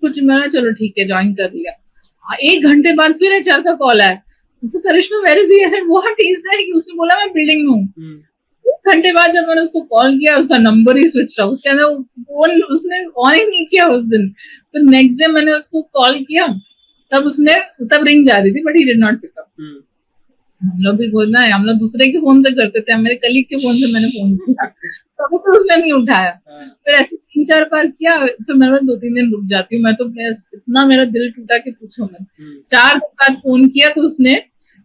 कुछ, मैंने चलो ठीक है, ज्वाइन कर लिया। 1 घंटे बाद फिर एचआर का कॉल आया, तो Karishma where is he, I said what is that, उसने बोला मैं बिल्डिंग में हूँ। हम्म, 1 घंटे बाद जब मैंने उसको कॉल किया, उसका नंबर ही स्विच था, उसके अंदर फोन उसने ऑन ही नहीं किया उस दिन। तो नेक्स्ट डे मैंने उसको कॉल किया, तब रिंग जा रही थी, but he did not pick up. हम लोग भी खोजना है, हम लोग दूसरे के फोन से करते थे, मेरे कलीग के फोन से मैंने फोन किया, तब तो उसने नहीं उठाया। फिर ऐसे 3-4 बार किया, फिर मैं 2-3 दिन रुक जाती हूँ, मैं तो इतना मेरा दिल टूटा कि पूछो मत। 4 दिन बाद फोन किया तो उसने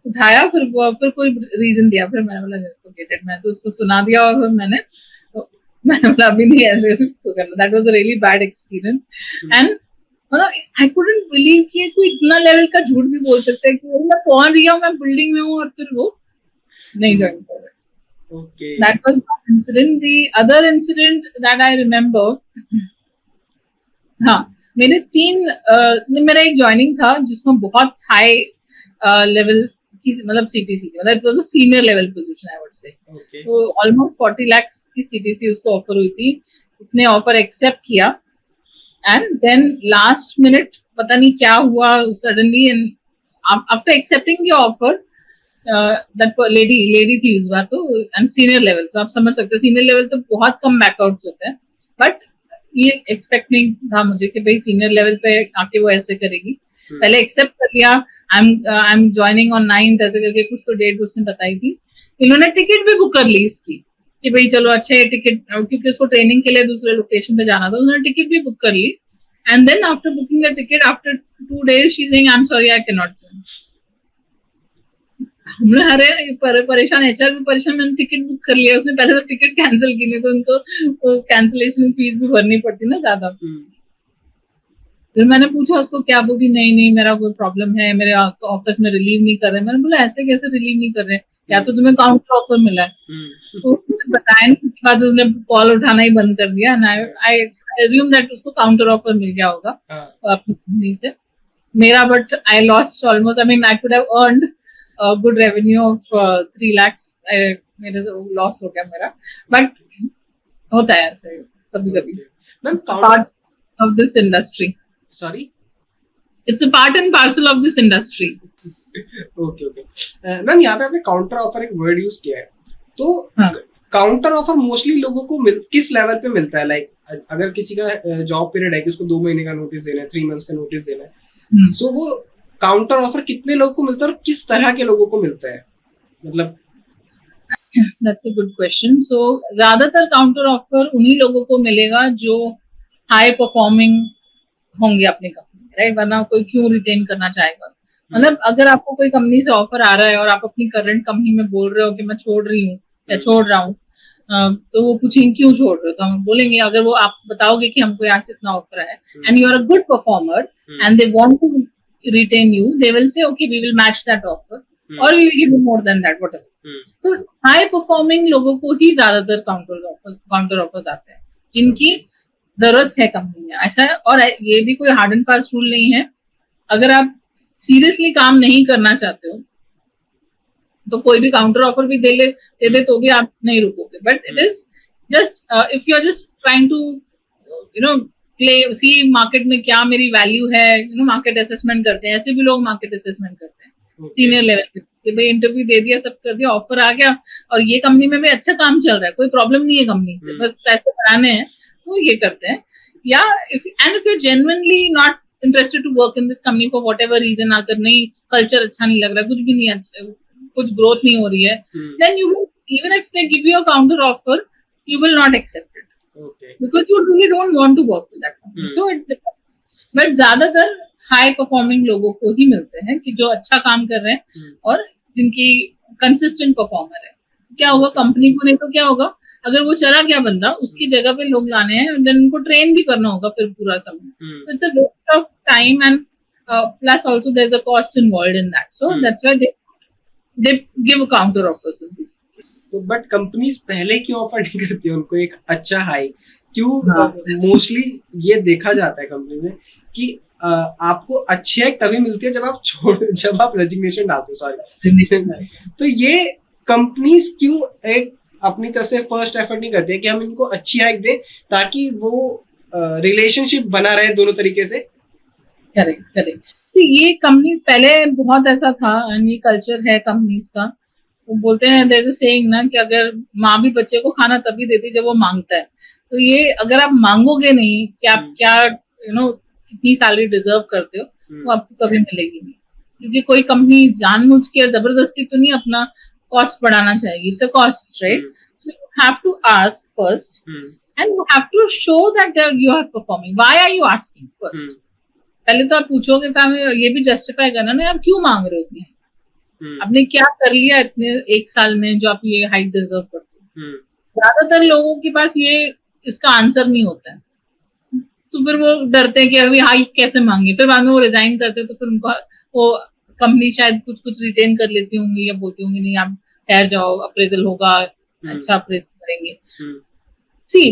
उठाया, फिर कोई रीजन दिया, फिर मैंने बोला forget it, मैं तो उसको सुना दिया, और फिर मैंने बोला अभी नहीं ऐसे उसको करना। That was a really bad experience. And मतलब आई कुडंट बिलीव कि कोई इतना लेवल का झूठ भी बोल सकता है कि मैं पहुंच गया हूँ, मैं बिल्डिंग में हूँ, और फिर वो नहीं ज्वाइन कर रहा। Okay. That was one incident. The other incident that I remember, हाँ, मेरा एक ज्वाइनिंग था जिसमें बहुत हाई लेवल की, मतलब सीटीसी, मतलब it was a senior level position I would say. तो ऑलमोस्ट 40 लाख की सीटीसी उसको ऑफर हुई थी, उसने ऑफर एक्सेप्ट किया, एंड देन लास्ट मिनट पता नहीं क्या हुआ suddenly, and after accepting the offer, that lady थी इस बार तो, एंड सीनियर लेवल, तो आप समझ सकते हो सीनियर लेवल तो बहुत कम बैकआउट्स होते हैं, बट ये एक्सपेक्ट नहीं था मुझे कि भाई सीनियर लेवल पे आके वो ऐसे करेगी। पहले एक्सेप्ट कर लिया, I am joining on 9th, ऐसे करके कुछ तो डेट उसने बताई थी। इन्होंने टिकट भी बुक कर ली इसकी कि भाई चलो अच्छा है टिकट, क्योंकि उसको ट्रेनिंग के लिए दूसरे लोकेशन पे जाना था, उन्होंने टिकट भी बुक कर ली। And then after booking the ticket, after 2 days she saying I am sorry I can not join. हम लोग अरे परेशान, एचआर भी परेशान, मैंने टिकट बुक कर लिया, उसने पहले तो टिकट कैंसिल की, नहीं तो उनको कैंसिलेशन फीस भी भरनी पड़ती ना ज्यादा। फिर मैंने पूछा उसको क्या, बोली नहीं नहीं मेरा कोई प्रॉब्लम है, मेरे ऑफिस में रिलीव नहीं कर रहे। मैंने बोला ऐसे कैसे रिलीव नहीं कर रहे, या तो तुम्हें काउंटर ऑफर मिला है। तो उसने बताया नहीं, उसके बाद उसने कॉल उठाना ही बंद कर दिया। आई एज्यूम दैट उसको काउंटर ऑफर मिल गया होगा अपनी कंपनी से। मेरा but I lost almost, I mean I could have earned good revenue of 3 lakhs, मेरे लॉस हो गया मेरा, बट होता है ऐसे कभी कभी, part of this industry. Sorry, it's a part and parcel of this industry. Okay okay ma'am, यहाँ पे आपने काउंटर ऑफर एक वर्ड यूज किया है, तो काउंटर ऑफर मोस्टली लोगों को किस लेवल पे मिलता है? लाइक अगर किसी का जॉब पीरियड है कि उसको 2 महीने का नोटिस देना है, 3 months का नोटिस देना है, सो वो काउंटर ऑफर कितने लोगों को मिलता है और किस तरह के लोगों को मिलता है? मतलब दैट्स अ गुड क्वेश्चन। सो ज्यादातर काउंटर ऑफर उन्हीं लोगों को मिलेगा जो हाई परफॉर्मिंग होंगे अपनी कंपनी में, राइट? वरना कोई क्यों रिटेन करना चाहेगा? मतलब अगर आपको कोई कंपनी से ऑफर आ रहा है और आप अपनी करंट कंपनी में बोल रहे हो कि मैं छोड़ रही हूँ या छोड़ रहा हूँ, तो वो पूछेंगे क्यों छोड़ रहे हो, तो हम बोलेंगे, अगर वो आप बताओगे कि हमको यहाँ से इतना ऑफर है and you are a good performer and they want to retain you, they will say okay we will match that offer or we will give you more than that, whatever. तो हाई परफॉर्मिंग लोगों को ही ज्यादातर काउंटर ऑफर्स आते हैं जिनकी जरूरत है कंपनी में, ऐसा है। और ये भी कोई हार्ड एंड फास्ट रूल नहीं है, अगर आप सीरियसली काम नहीं करना चाहते हो तो कोई भी काउंटर ऑफर भी दे दे तो भी आप नहीं रुकोगे, but it is just if you are just trying to play, see market में क्या मेरी वैल्यू है, मार्केट असेसमेंट करते हैं, ऐसे भी लोग मार्केट असेसमेंट करते हैं सीनियर लेवल पे कि भाई इंटरव्यू दे दिया, सब कर दिया, ऑफर आ गया और ये कंपनी में भी अच्छा काम चल रहा है, कोई प्रॉब्लम नहीं है कंपनी से, बस पैसे बढ़ाने हैं, तो ये करते हैं। या if you genuinely not interested to work in this company for whatever reason, अगर नहीं कल्चर अच्छा नहीं लग रहा, कुछ भी नहीं अच्छा, कुछ ग्रोथ नहीं हो रही है, then you even if they give you a counter offer you will not accept it, okay, because you really don't want to work with that company. So it depends, but ज्यादातर हाई परफॉर्मिंग लोगों को ही मिलते हैं कि जो अच्छा काम कर रहे हैं और जिनकी कंसिस्टेंट परफॉर्मर है। क्या होगा कंपनी को, नहीं तो क्या होगा अगर वो चला गया बंदा, उसकी जगह पे लोग लाने हैं, देन उनको ट्रेन भी करना होगा फिर पूरा समय, तो it's a waste of time and plus also there's a cost involved in that, so that's why they give a counter offers in this. तो बट कंपनीज पहले क्यों ऑफर नहीं करती उनको एक अच्छा हाइक? क्यों हाँ. मोस्टली ये देखा जाता है कंपनी में कि आपको अच्छी हाइक तभी मिलती है जब आप रेजिग्नेशन डालते हो, सॉरी. तो ये कंपनीज क्यों एक अपनी तरफ से फर्स्ट एफर्ट नहीं करती है कि हम इनको अच्छी हाइक दें ताकि वो रिलेशनशिप बना रहे दोनों तरीके से? Correct correct. ये कंपनीज पहले बहुत ऐसा था, ये कल्चर है कंपनीज का. वो बोलते हैं देयर इज अ सेइंग ना कि अगर माँ भी बच्चे को खाना तभी देती जब वो मांगता है. तो ये अगर आप मांगोगे नहीं कि आप क्या कितनी सैलरी डिजर्व करते हो, तो आपको कभी मिलेगी नहीं. क्योंकि कोई कंपनी जानबूझ के जबरदस्ती तो नहीं अपना कॉस्ट बढ़ाना चाहेगी. It's a cost, right? So you have to ask first and you have to show that you are performing. Why are you asking first? पहले तो आप पूछोगे, फिर ये भी जस्टिफाई करना ना आप क्यों मांग रहे हो. आपने क्या कर लिया इतने एक साल में जो आप ये हाइक डिजर्व करते हो. ज्यादातर लोगों के पास ये इसका आंसर नहीं होता है, तो फिर वो डरते हैं कि अभी हाइक कैसे मांगे. फिर बाद में वो रिजाइन करते हैं, तो फिर उनका वो कंपनी शायद कुछ रिटेन कर लेती होंगी या बोलती होंगी नहीं आप ठहर जाओ, अप्रेजल होगा, अच्छा अप्रेजल करेंगे. सी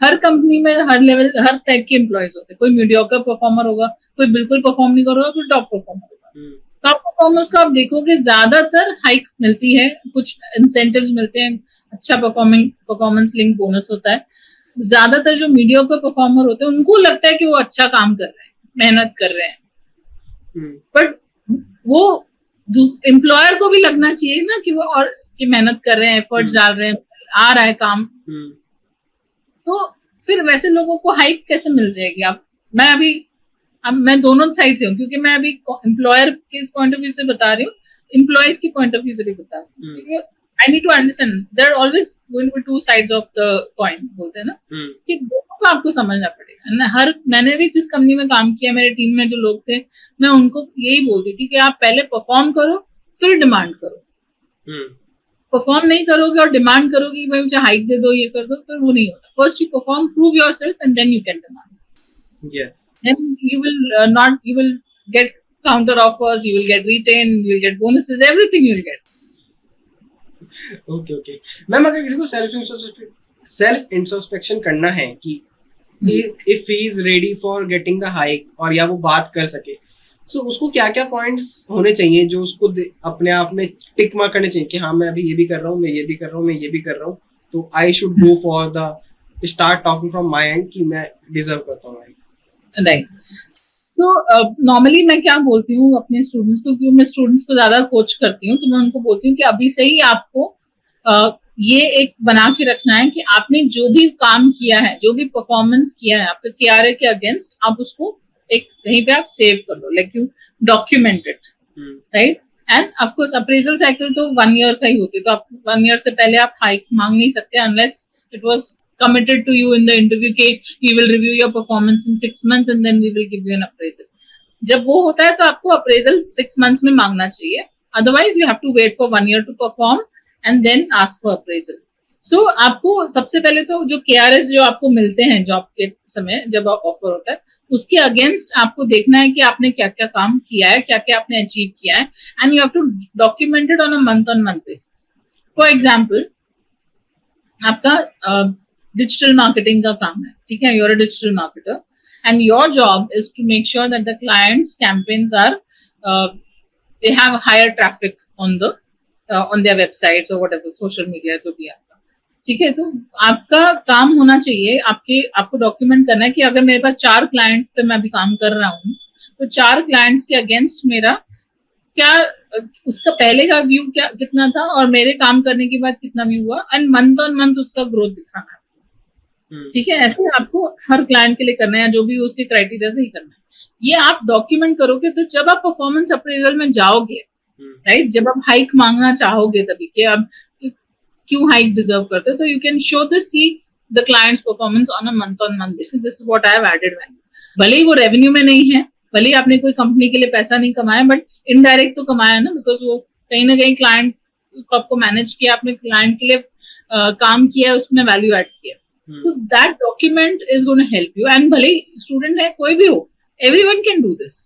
हर कंपनी में हर लेवल हर टाइप के एम्प्लॉयज होते हैं. कोई मीडियोकर परफॉर्मर होगा, कोई बिल्कुल परफॉर्म नहीं करेगा, कोई टॉप परफॉर्मर होगा. टॉप परफॉर्मर्स को आप देखोगे ज्यादातर हाइक मिलती है, कुछ इंसेंटिव्स मिलते हैं, अच्छा परफॉर्मेंस लिंक बोनस होता है. ज्यादातर जो मीडियोकर परफॉर्मर होते हैं उनको लगता है कि वो अच्छा काम कर रहे हैं, मेहनत कर रहे हैं. बट वो एम्प्लॉयर को भी लगना चाहिए ना कि वो और कि मेहनत कर रहे हैं, एफर्ट डाल रहे हैं, आ रहा है काम. तो फिर वैसे लोगों को हाइक कैसे मिल जाएगी? अब मैं दोनों साइड से हूँ, क्योंकि मैं अभी एम्प्लॉयर के पॉइंट ऑफ व्यू से बता रही हूँ, एम्प्लॉयज की पॉइंट ऑफ व्यू से भी बता रही हूँ. I need to understand there are always going to be two sides of the coin, बोलते हैं ना, कि दोनों को आपको समझना पड़ेगा. मैंने भी जिस कंपनी में काम किया, मेरे टीम में जो लोग थे, मैं उनको यही बोलती थी कि आप पहले परफॉर्म करो फिर डिमांड करो. परफॉर्म नहीं करोगे और डिमांड करोगे कि भाई मुझे हाइक दे दो, ये कर दो, फिर वो नहीं होता. First you perform, prove yourself and then you can demand. Yes. Then you will get counter offers, you will get retained, you will get bonuses, everything you will get. Okay. Ma'am अगर किसी को सेल्फ इंट्रोस्पेक्शन करना है कि if he is ready for getting the hike और या वो बात कर सके, so उसको क्या क्या पॉइंट्स होने चाहिए जो उसको अपने आप में टिक मार्क करने चाहिए कि हाँ मैं अभी ये भी कर रहा हूँ, मैं ये भी कर रहा हूँ, मैं ये भी कर रहा हूँ, तो I should go for the start talking from my and कि मैं डिजर्व करता हूँ. राइट. सो नॉर्मली मैं क्या बोलती हूँ अपने स्टूडेंट्स को, क्योंकि मैं स्टूडेंट्स को ज्यादा कोच करती हूँ, तो मैं उनको बोलती हूँ कि अभी से ही आपको ये एक बना के रखना है कि आपने जो भी काम किया है, जो भी परफॉर्मेंस किया है आपके KRA के अगेंस्ट, आप उसको एक कहीं पे आप सेव कर लो, like you document it, right. And of course appraisal cycle तो 1 year का ही होती है, तो आप 1 year से पहले आप हाइक मांग नहीं सकते unless it was committed to you in the interview के we will review your performance in 6 months and then we will give you an appraisal. जब वो होता है तो आपको अप्रेजल 6 months में मांगना चाहिए, otherwise you have to wait for 1 year to perform and then ask for appraisal. So आपको सबसे पहले तो जो KRS जो आपको मिलते हैं जॉब के समय जब ऑफर होता है, उसके अगेंस्ट आपको देखना है कि आपने क्या क्या काम किया है, क्या क्या आपने अचीव किया है, and you have to document it on a month basis. For example आपका डिजिटल मार्केटिंग का काम है, ठीक है, you're a digital marketer and your job is to make sure that the clients campaigns are they have higher traffic on their websites or whatever social media जो भी आपका, ठीक है. तो आपका काम होना चाहिए, आपको डॉक्यूमेंट करना है कि अगर मेरे पास 4 क्लाइंट पे मैं अभी काम कर रहा हूँ, तो 4 क्लाइंट्स के अगेंस्ट मेरा क्या उसका पहले का व्यू क्या कितना था और मेरे काम करने के बाद कितना व्यू हुआ, एंड मंथ ऑन मंथ उसका ग्रोथ दिखाना है, ठीक है. ऐसे आपको हर क्लाइंट के लिए करना है, जो भी उसके क्राइटेरिया से ही करना है. ये आप डॉक्यूमेंट करोगे तो जब आप परफॉर्मेंस अप्रेजल में जाओगे, राइट, जब आप हाइक मांगना चाहोगे तभी कि आप क्यों हाइक डिजर्व करते हो, तो you can show this see the clients performance on month basis. This is what I have added value. भले ही वो रेवेन्यू में नहीं है, भले ही आपने कोई कंपनी के लिए पैसा नहीं कमाया, बट इनडायरेक्ट तो कमाया ना, बिकॉज वो कहीं ना कहीं क्लाइंट को आपको मैनेज किया, आपने क्लाइंट के लिए काम किया, उसमें वैल्यू एड किया. So that document is going to help you. And भले स्टूडेंट है कोई भी हो, everyone can do this.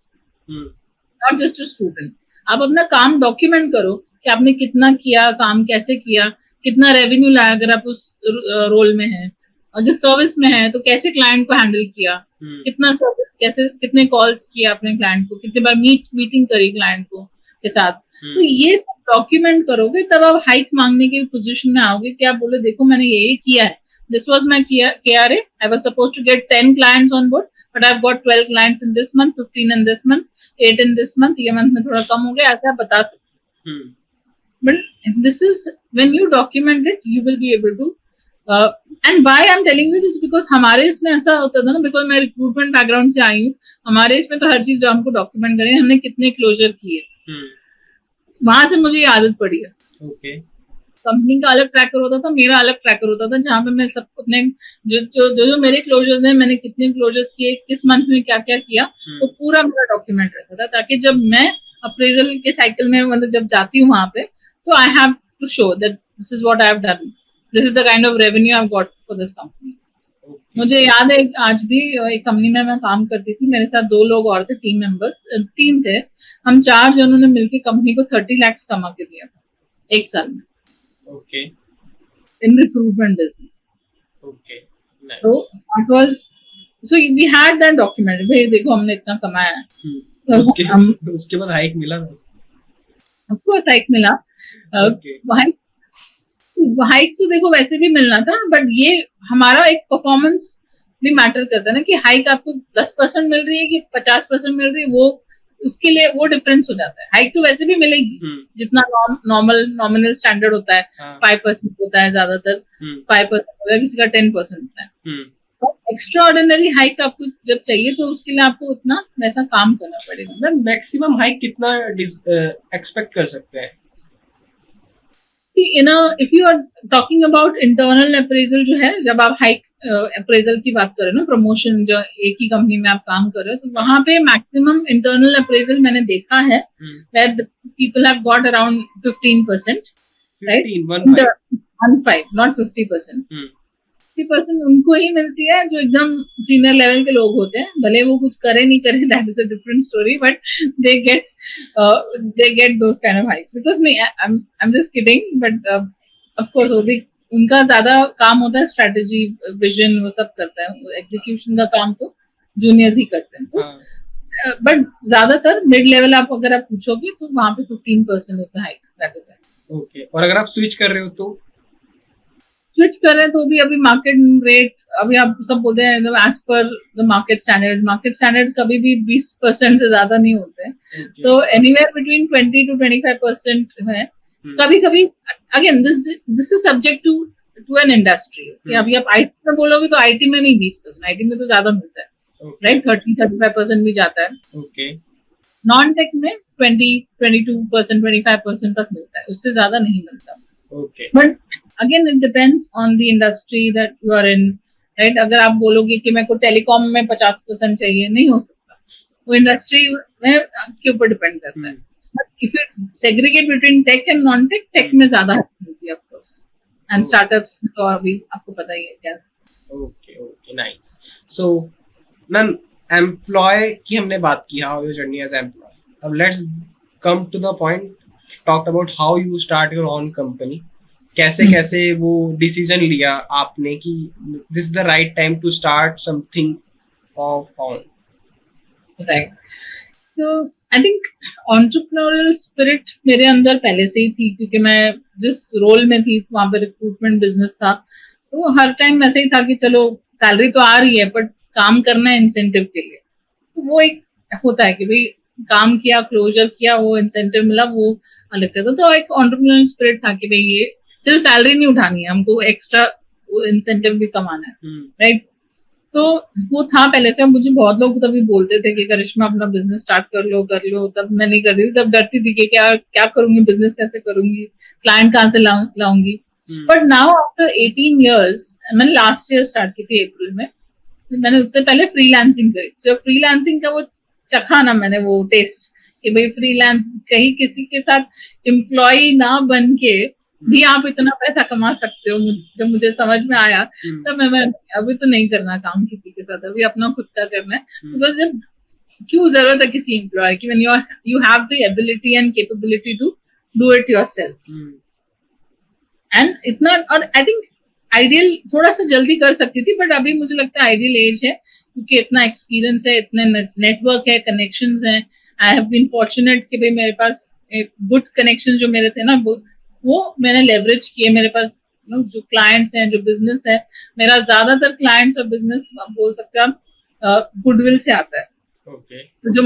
Not just a student. आप अपना काम डॉक्यूमेंट करो कि आपने कितना किया, काम कैसे किया, कितना रेवेन्यू लाया अगर आप उस रोल में है, अगर सर्विस में है तो कैसे क्लाइंट को हैंडल किया, कितना सर्विस, कैसे कितने कॉल्स किया अपने क्लाइंट को, कितने बार मीटिंग करी क्लाइंट को के साथ। तो ये सब डॉक्यूमेंट करोगे तब आप हाइक मांगने की पोजीशन में आओगे कि आप बोले देखो मैंने ये किया है, this was my KRA, I was supposed to get 10 clients on board but I've got 12 clients in this month, 15 in this month, 8 in this month, ये मंथ में थोड़ा कम हो गया, ऐसा आप बता सकते हैं। But this is when you document it, you will be able to and why I'm telling you this because हमारे इसमें ऐसा होता था ना, बिकॉज मैं रिक्रूटमेंट बैकग्राउंड से आई हूँ, हमारे इसमें तो हर चीज जो हमको डॉक्यूमेंट करें, हमने कितने क्लोजर किए, वहां से मुझे ये आदत पड़ी है। ओके। कंपनी का अलग ट्रैकर होता था, मेरा अलग ट्रैकर होता था, जहाँ पे मैं सब अपने जो मेरे क्लोजर्स हैं, मैंने कितने क्लोजर्स किए, किस मंथ में क्या क्या किया, तो पूरा मेरा डॉक्यूमेंट रहता था, ताकि जब मैं अप्रेजल के साइकिल में मतलब जब जाती हूँ वहां पे, तो I have to show that this is what I have done, this is the kind of revenue I have got for this company. मुझे याद है आज भी एक कंपनी में मैं काम करती थी, मेरे साथ 2 लोग और थे, टीम मेंबर्स 3 थे, हम 4 जनों ने मिलकर कंपनी को 30 lakhs कमा के दिया था 1 साल में। Okay. In recruitment business. Okay. Nice. So that was, so we had that document. भाई देखो हमने इतना कमाया है। तो उसके बाद हाइक मिला ना? Of course हाइक मिला। हाइक तो देखो वैसे भी मिलना था, बट ये हमारा एक परफॉर्मेंस भी मैटर करता है ना, कि हाइक आपको 10% मिल रही है कि 50% मिल रही है, वो उसके लिए वो डिफरेंस हो जाता है। हाइक तो वैसे भी मिलेगी जितना नॉमिनल स्टैंडर्ड होता है, 5% होता है ज्यादातर, 5% होता है, किसी का 10% होता है। तो एक्स्ट्रा ऑर्डिनरी हाइक आपको जब चाहिए तो उसके लिए आपको उतना वैसा काम करना पड़ेगा। मैम मैक्सिमम हाइक कितना एक्सपेक्ट कर सकते हैं? If you are talking about internal appraisal जो है, जब आप हाइक अप्रेजल की बात करें ना, प्रमोशन जो एक ही कंपनी में आप काम कर रहे हो, तो वहां पे मैक्सिमम इंटरनल अप्रेजल मैंने देखा है that people have got around 15%, right? 15 not 50%। 50% उनको ही मिलती है जो एकदम सीनियर लेवल के लोग होते हैं, भले वो कुछ करे नहीं करे, that is a different story, but they get those kind of hikes. Because नहीं, I am just kidding, but of course वो भी उनका ज्यादा काम होता है, स्ट्रेटेजी, विजन, वो सब करता है, एग्जीक्यूशन का काम तो जूनियर्स ही करते हैं। तो बट ज्यादातर मिड लेवल आप अगर आप पूछोगे तो वहां पे 15% is hike, that is hike. Okay. और अगर आप स्विच कर रहे हो तो स्विच कर रहे हैं तो भी अभी मार्केट रेट, अभी आप सब बोलते हैं as per the market standard कभी भी 20% से ज्यादा नहीं होते हैं। तो एनीवेयर बिटवीन 20 to 25% है। कभी कभी again this is subject to an industry. अभी आप आईटी में बोलोगे तो आईटी में नहीं 20%, आईटी में तो ज्यादा मिलता है, राइट? 30-35% भी जाता है। नॉन टेक में 20-22%, 25% तक मिलता है, उससे ज्यादा नहीं मिलता। But again it depends on the industry that you are in, right? अगर आप बोलोगे कि मेरे को टेलीकॉम में 50% चाहिए, नहीं हो सकता, वो इंडस्ट्री में के ऊपर डिपेंड करता है। But if you segregate between tech and non tech, tech में ज्यादा मिलती है ऑफ कोर्स, एंड स्टार्टअप्स में तो अभी आपको पता ही है क्या। Okay nice. So ma'am employee की हमने बात की, how your journey as employee. अब let's come to the point, talk about how you start your own company. कैसे वो डिसीजन लिया आपने कि this is the right time to start something of own? Right, so I think entrepreneurial spirit मेरे अंदर पहले से ही थी, क्योंकि मैं जिस रोल में थी वहां पे रिक्रूटमेंट बिजनेस था, तो हर टाइम ऐसे ही था कि चलो सैलरी तो आ रही है बट काम करना है इंसेंटिव के लिए। तो वो एक होता है कि भाई काम किया, क्लोजर किया, वो इंसेंटिव मिला, वो अलग से था। तो एक एंटरप्रेन्योरियल स्पिरिट था कि भाई ये सिर्फ सैलरी नहीं उठानी है, हमको एक्स्ट्रा इंसेंटिव भी कमाना है, राइट? तो वो था पहले से। मुझे बहुत लोग तभी बोलते थे कि करिश्मा अपना बिजनेस स्टार्ट कर लो। तब मैं नहीं करती थी, तब डरती थी कि क्या करूंगी, बिजनेस कैसे करूंगी, क्लाइंट कहाँ से लाऊंगी। बट नाउ आफ्टर 18 years, मैंने लास्ट ईयर स्टार्ट की थी अप्रैल में, मैंने उससे पहले फ्रीलांसिंग करी। जब फ्रीलांसिंग का वो चखा ना मैंने, वो टेस्ट कि भाई फ्रीलांस कहीं किसी के साथ एम्प्लॉय ना बन के भी आप इतना पैसा कमा सकते हो, जब मुझे समझ में आया तब मैं अभी तो नहीं करना काम किसी के साथ, अभी अपना खुद का करना है। बिकॉज जब क्यों जरूरत है किसी एम्प्लॉयर की, when you have the ability and capability to do it yourself. And इतना, और आई थिंक आइडियल थोड़ा सा जल्दी कर सकती थी, बट अभी मुझे लगता है आइडियल एज है, क्योंकि इतना एक्सपीरियंस है, इतने नेटवर्क है, कनेक्शंस हैं. आई हैव बीन फॉर्चुनेट कि भाई मेरे पास गुड कनेक्शन जो मेरे थे ना, वो मैंने लेवरेज किए. मेरे पास जो क्लाइंट्स हैं, जो बिजनेस है, मेरा ज्यादातर क्लाइंट्स और बिजनेस बोल सकते हैं गुडविल से आता है. Okay. तो जो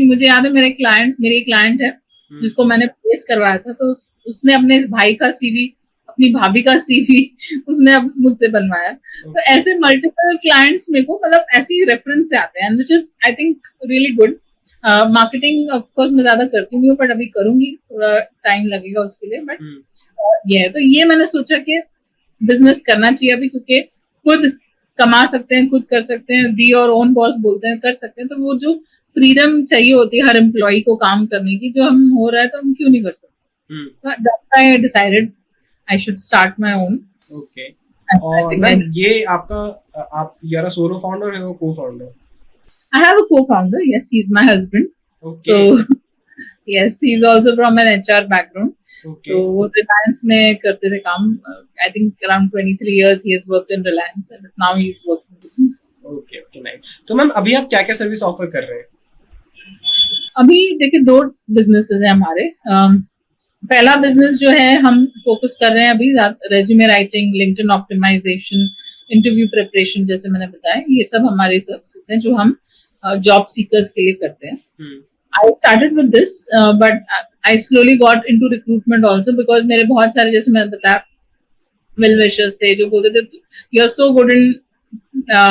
मुझे याद है, मेरी क्लाइंट है जिसको मैंने प्लेस करवाया था, तो उसने अपने भाई का सीवी, अपनी भाभी का सीवी उसने अब मुझसे बनवाया. तो ऐसे मल्टीपल क्लाइंट्स मेरे को मतलब ऐसे ही रेफरेंस से आते हैं, which is I think really good. Marketing of course मैं ज्यादा करती नहीं हूँ, बट अभी करूंगी, थोड़ा टाइम लगेगा उसके लिए. बट ये है, तो ये मैंने सोचा कि बिजनेस करना चाहिए अभी, क्योंकि खुद कमा सकते हैं, खुद कर सकते हैं, बी और ओन बॉस बोलते हैं, कर सकते हैं. तो वो जो फ्रीडम चाहिए होती है हर एम्प्लॉय को काम करने की, जो हम हो रहा है, तो हम क्यों नहीं कर सकते. That's why I decided I should start my own. Okay. और मैम ये आपका, आप you are a solo founder है, co-founder? I have a co-founder. Yes, he's my husband. Okay. So yes, he's also from an HR background. Okay. तो वो Reliance में करते थे काम. I think around 23 years he has worked in Reliance, and now he's working with me. Okay, okay, nice. तो मैम अभी आप क्या क्या सर्विस ऑफर कर रहे हैं? अभी देखिए 2 बिजनेसेस हैं हमारे. पहला बिजनेस जो है, हम फोकस कर रहे हैं अभी resume writing, LinkedIn optimisation, interview preparation, जैसे मैंने बताया, ये सब हमारे सर्विसेज हैं जो हम जॉब सीकर्स के लिए करते हैं. I started with this, but I slowly got into recruitment also, because मेरे बहुत सारे, जैसे मैंने बताया, वेल विशर्स थे जो बोलते थे you are so good in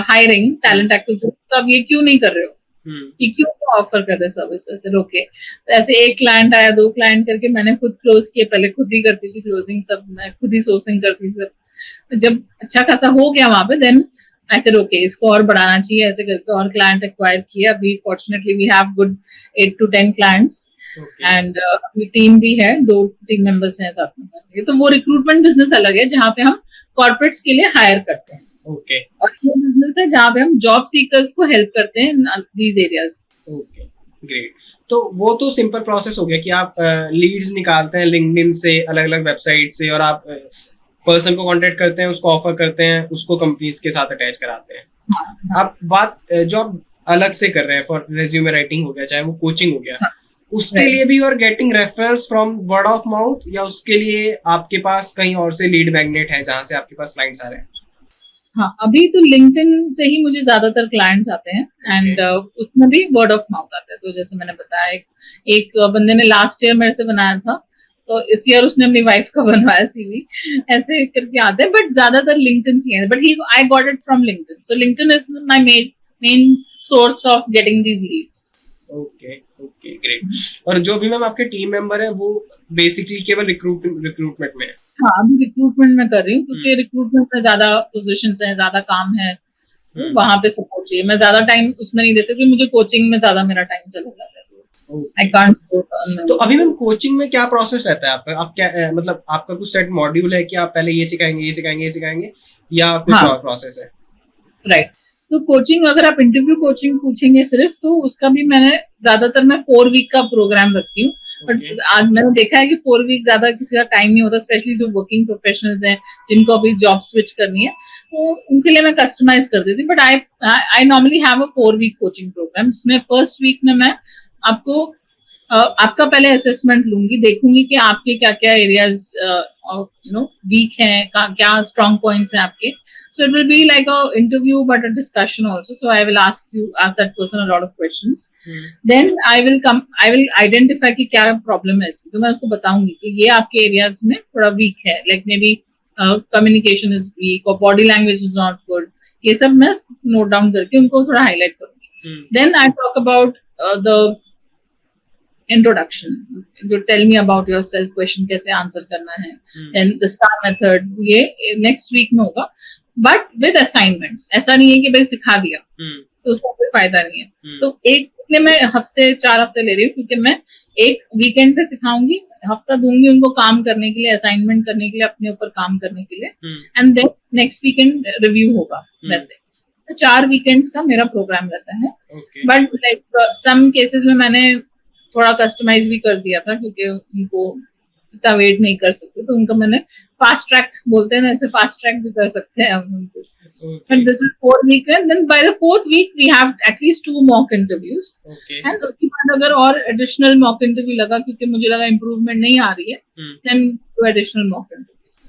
hiring talent acquisition, तो आप ये क्यों नहीं कर रहे हो, कि क्यों ऑफर कर रहे सर्विस. तो ऐसे रोके, तो ऐसे एक क्लाइंट आया, 2 क्लाइंट करके मैंने खुद क्लोज किए. पहले खुद ही करती थी क्लोजिंग, सब मैं खुद ही सोर्सिंग करती थी सब. जब अच्छा खासा हो गया वहां पे, देन ऐसे रोके, इसको और बढ़ाना चाहिए, ऐसे करके और क्लाइंट एक्वायर किए. अभी fortunately we have good 8 to 10 clients, and अपनी टीम भी है, 2 टीम मेंबर्स हैं साथ में. तो वो रिक्रूटमेंट बिजनेस अलग है, जहाँ पे हम कॉर्पोरेट्स के लिए हायर करते हैं. ओके. और ये बिजनेस है जहाँ पे हम जॉब सीकर्स को हेल्प करते हैं in these areas. Okay, great. तो वो तो सिंपल प्रोसेस हो गया कि आप लीड्स निकालते हैं लिंक्डइन से, अलग अलग वेबसाइट से, और आप पर्सन को कांटेक्ट करते हैं, उसको ऑफर करते हैं, उसको कंपनीज के साथ अटैच कराते हैं. आप बात जो आप अलग से कर रहे हैं, फॉर रेज्यूमे राइटिंग हो गया, चाहे वो कोचिंग हो गया, उसके लिए भी you are getting reference from word of mouth, या उसके लिए आपके पास कहीं और से लीड मैग्नेट है जहाँ से आपके पास क्लाइंट्स आ रहे हैं? हाँ, अभी तो लिंक्डइन से ही मुझे ज्यादातर क्लाइंट्स आते हैं, एंड उसमें भी वर्ड ऑफ माउथ आते हैं. तो जैसे मैंने बताया, एक बंदे ने लास्ट ईयर मेरे से बनाया था, तो इस ईयर उसने अपनी वाइफ का बनवाया सीवी, ऐसे करके आते हैं. बट ज्यादातर लिंक्डइन से है, but I got it from LinkedIn. So LinkedIn is my main source of getting these leads. Okay, okay, great. और जो भी मैम आपके टीम मेंबर है, वो बेसिकली केवल रिक्रूटमेंट में है? हाँ, अभी रिक्रूटमेंट में कर रही हूँ, क्योंकि रिक्रूटमेंट में ज्यादा पोजीशंस हैं, ज्यादा काम है, वहां पे सपोर्ट चाहिए. मैं ज्यादा टाइम उसमें नहीं दे सकती, मुझे कोचिंग में ज्यादा मेरा टाइम चला जाता है. I can't. तो अभी मैम कोचिंग में क्या प्रोसेस रहता है आपका? आप क्या मतलब आपका कुछ सेट मॉड्यूल है कि आप पहले ये सिखाएंगे, ये सिखाएंगे, ये सिखाएंगे, या कुछ और प्रोसेस है? राइट. तो कोचिंग, अगर आप इंटरव्यू कोचिंग पूछेंगे सिर्फ, तो उसका भी मैंने ज्यादातर मैं 4 वीक का प्रोग्राम रखती हूँ. बट आज मैंने देखा है कि 4 वीक ज्यादा किसी का टाइम नहीं होता, स्पेशली जो वर्किंग प्रोफेशनल्स हैं, जिनको अभी जॉब स्विच करनी है, तो उनके लिए मैं कस्टमाइज कर देती हूँ. But I normally have a 4 week coaching programme, जिसमें फर्स्ट वीक में मैं आपको आपका पहले असेसमेंट लूंगी, देखूंगी कि आपके क्या क्या एरियाज वीक हैं, क्या स्ट्रॉन्ग पॉइंट्स हैं आपके. So it will be like a interview but a discussion also. So I will ask that person a lot of questions. Then I will identify कि क्या problem है इसकी. तो मैं उसको बताऊंगी कि ये आपके areas में थोड़ा weak है. Like maybe communication is weak or body language is not good. ये सब मैं note down करके उनको थोड़ा highlight करूंगी. Then I talk about the introduction. जो tell me about yourself question कैसे answer करना है. Then the STAR method, ये next week में होगा. But with assignments. ऐसा नहीं है कि भाई सिखा दिया तो उसका कोई फायदा नहीं है. तो इसलिए मैं 4 हफ्ते ले रही हूँ, क्योंकि मैं एक वीकेंड पे सिखाऊंगी, हफ्ता दूंगी उनको काम करने के लिए, असाइनमेंट करने के लिए, अपने ऊपर काम करने के लिए, and then next weekend review होगा वैसे. 4 वीकेंड्स का मेरा प्रोग्राम रहता है. Okay. But like some cases में मैंने थोड़ा कस्टमाइज भी कर दिया था क्योंकि उनको इतना वेट नहीं कर सकते, तो उनका मैंने फास्ट ट्रैक बोलते हैं ना, ऐसे फास्ट ट्रैक भी कर सकते हैं हम उनको. Okay. And this is 4 week, and then by the 4th week we have at least 2 mock interviews. Okay. And उसके बाद अगर और additional mock interview लगा क्योंकि मुझे लगा improvement नहीं आ रही है, then do additional mock interviews.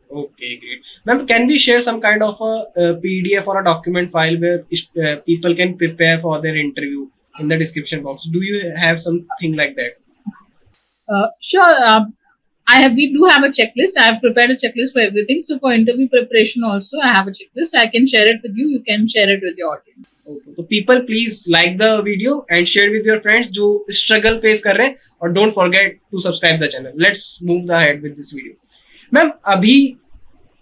Okay, great. Ma'am, can we share some kind of a PDF or a document file where people can prepare for their interview in the description box? Do you have something like that? Sure. We do have a checklist. I have prepared a checklist for everything. So for interview preparation also, I have a checklist. I can share it with you. You can share it with your audience. Okay. So people, please like the video and share with your friends जो struggle face कर रहे हैं, और don't forget to subscribe the channel. Let's move ahead with this video. Ma'am, अभी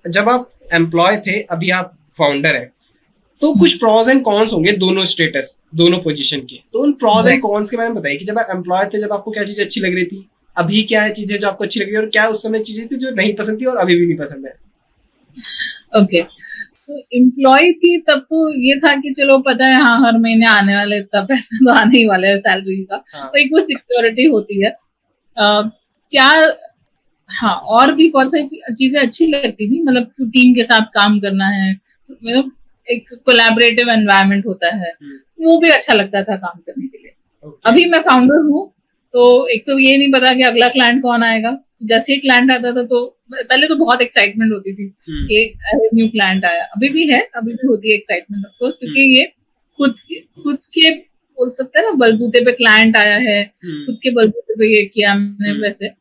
जब आप एम्प्लॉय थे, अभी आप फाउंडर हैं, तो कुछ प्रॉज एंड कॉन्स होंगे दोनों स्टेटस, दोनों पोजीशन के. तो उन प्रॉज एंड कॉन्स के बारे में बताइए कि जब आप एम्प्लॉय थे, जब आपको क्या चीजें अच्छी लग रही थी, अभी क्या है चीजें जो आपको अच्छी लग रही है, और क्या उस समय चीजें थी जो नहीं पसंद थी और अभी भी नहीं पसंद है. ओके. तो एम्प्लॉय थी तब तो ये था कि चलो पता है हाँ हर महीने आने वाले इतना पैसा तो आने ही वाला है सैलरी का. तो एक वो सिक्योरिटी होती है. क्या हाँ, और भी बहुत सारी चीजें अच्छी लगती थी, मतलब टीम के साथ काम करना है, मतलब एक कोलैबोरेटिव एनवायरनमेंट होता है, वो भी अच्छा लगता था काम करने के लिए. अभी मैं फाउंडर हूँ, तो एक तो ये नहीं पता कि अगला क्लाइंट कौन आएगा. जैसे ही क्लाइंट आता था तो पहले तो बहुत एक्साइटमेंट होती थी कि न्यू क्लाइंट आया. अभी भी है, अभी भी होती है एक्साइटमेंट ऑफ कोर्स, क्योंकि ये खुद के बोल सकते हैं ना बलबूते पे क्लाइंट आया है, खुद के बलबूते पे ये किया हमने, वैसे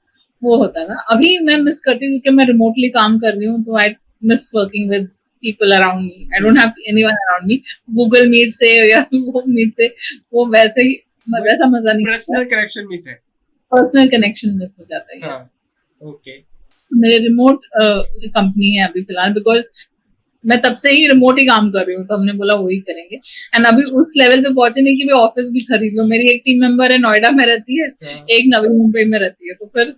वो होता था. अभी मैं मिस करती हूँ क्योंकि मैं रिमोटली काम कर रही हूँ, तो I miss working with people around me. I don't have anyone around me. Google Meet से या वो Meet से वो वैसे ही वैसा मजा नहीं. पर्सनल कनेक्शन मिस है. पर्सनल कनेक्शन मिस हो जाता है. yes. ओके. मेरे रिमोट कंपनी है अभी फिलहाल, बिकॉज मैं तब से ही रिमोट ही काम कर रही हूँ, तो हमने बोला वही करेंगे. एंड अभी उस लेवल पे पहुंचे नहीं कि भी ऑफिस भी खरीद लो. मेरी एक टीम मेंबर है नोएडा में रहती है, एक नवी मुंबई में रहती है, तो फिर